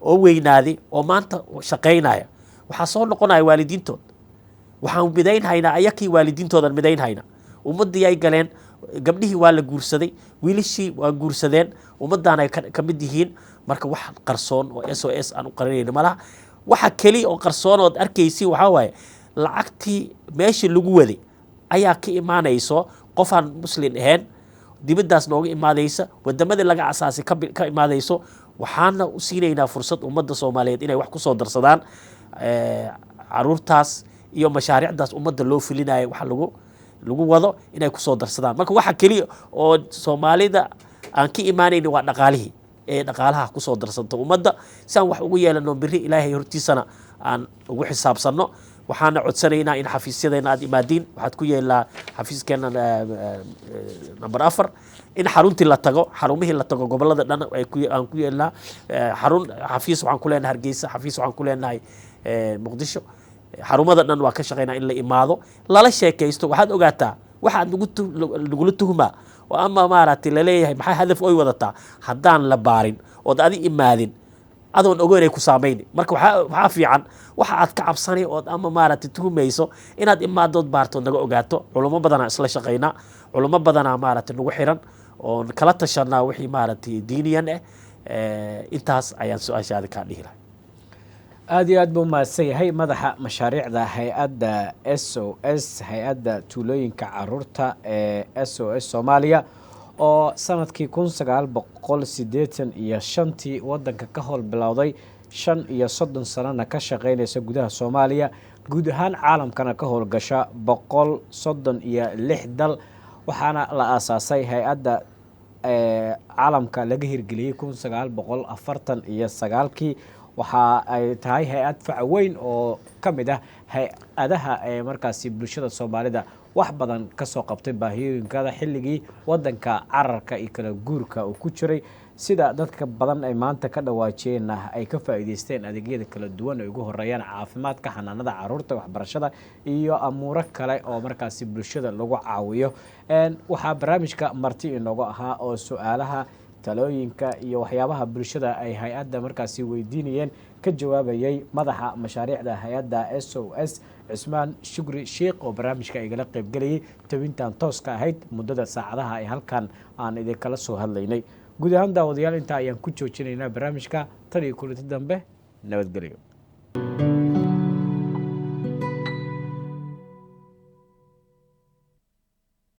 Speaker 2: oo weynaaday oo maanta shaqeynaya waxa soo noqonaya waalidiintood waxaan midaynhaynaa ayakii waalidiintoodan midaynhaynaa ummadii ay galeen gabdhihii waa la guursaday wiilashii waa guursadeen ummadaan ay ka mid yihiin marka wax qarsoon oo SOS aan u qarinayno malaha waxa kali oo qarsoon oo arkaysi waxa waaye lacagtii meeshii lagu waday ayaa ka imaanayso qof aan muslim ahayn dibadaas nooga imaadaysa wadamada laga asaasay ka imaadayso waxaana u siinaynaa fursad ummadda Soomaaliyeed inay wax ku soo darsadaan caruurtaas iyo mashaariicdaas ummadda loo fulinayo waxa lagu wado inay kusoo darsadaan. marka waxa keliya oo soomaalida aan ka imaanayni waa dhaqaalihii ee dhaqaalaha kusoo darsanto ummadda si aan wax ugu yeelano biri ilaahay hortiisana aan ugu xisaabsanno. waxaana codsanaynaa in xafiisyadeena aad imaadiin. waxaad ku yeelaa xafiiskeena number 4 in xaruntii la tago, xarumihii la tago gobolada dhan aan ku yeelnaa xafiis waxaan ku leenahay Hargeysa, xafiis waxaan ku leenahay Muqdisho. xarumada dhan waa ka shaqeynaa in la imaado lala sheekaysto. waxaad ogaataa waxaad nagula tuhmaa oo ama maaragtay laleeyahay maxay hadaf oy wadataa haddaan la baarin ood adi imaadin adoon ogeyn ay ku saamayni. marka waxaa fiican waxa aad ka cabsanay ood ama maaragtay tuhumayso inaad imaadood baartood naga ogaato. culummo badanaa isla shaqaynaa, culummo badanaa maaragtay nagu xiran oon kala tashanaa wixii maaragtay diiniyan intaas ayaan su-aashaada kaa dhihi lahay.
Speaker 1: aad iyo aad buu mahadsan yahay madaxa mashaariicda hay-adda SOS, hay-adda tuulooyinka caruurta ee SOS Soomaaliya oo sanadkii 1985 wadanka ka howl bilowday 35 sanana ka shaqeynaysa gudaha Soomaaliya, guud ahaan caalamkana ka howlgasha 136 dal. waxaana la aasaasay hay-adda caalamka laga hirgeliyey 1949. waxa ay tahay hay-ad fac weyn oo ka mid ah hay-adaha markaasi bulshada Soomaalida wax badan ka soo qabtay baahiyooyinkada xilligii wadanka cararka iyo kala guurka uu ku jiray. sida dadka badan ay maanta ka dhawaajeen ay ka faa'iideysteen adeegyada kala duwan oo ugu horeeyaan caafimaadka, xanaanada caruurta, waxbarashada iyo amuuro kale oo markaasi bulshada lagu caawiyo. waxaa barnaamijka marti inoogu ahaa oo su'aalaha, talooyinka iyo waxyaabaha bulshada ay hay-adda markaasi weydiinayeen ka jawaabayay madaxa mashaariicda hay-adda SOS Cusmaan Shukri Sheekh oo barnaamijka igala qaybgelayay tabintan tooska ahayd muddada saacadaha ay halkan aan idinkala soo hadlaynay. guud ahaan daawadayaal intaa ayaan ku joojinaynaa barnaamijka. tan iyo kulanti dambe, nabadgelyo.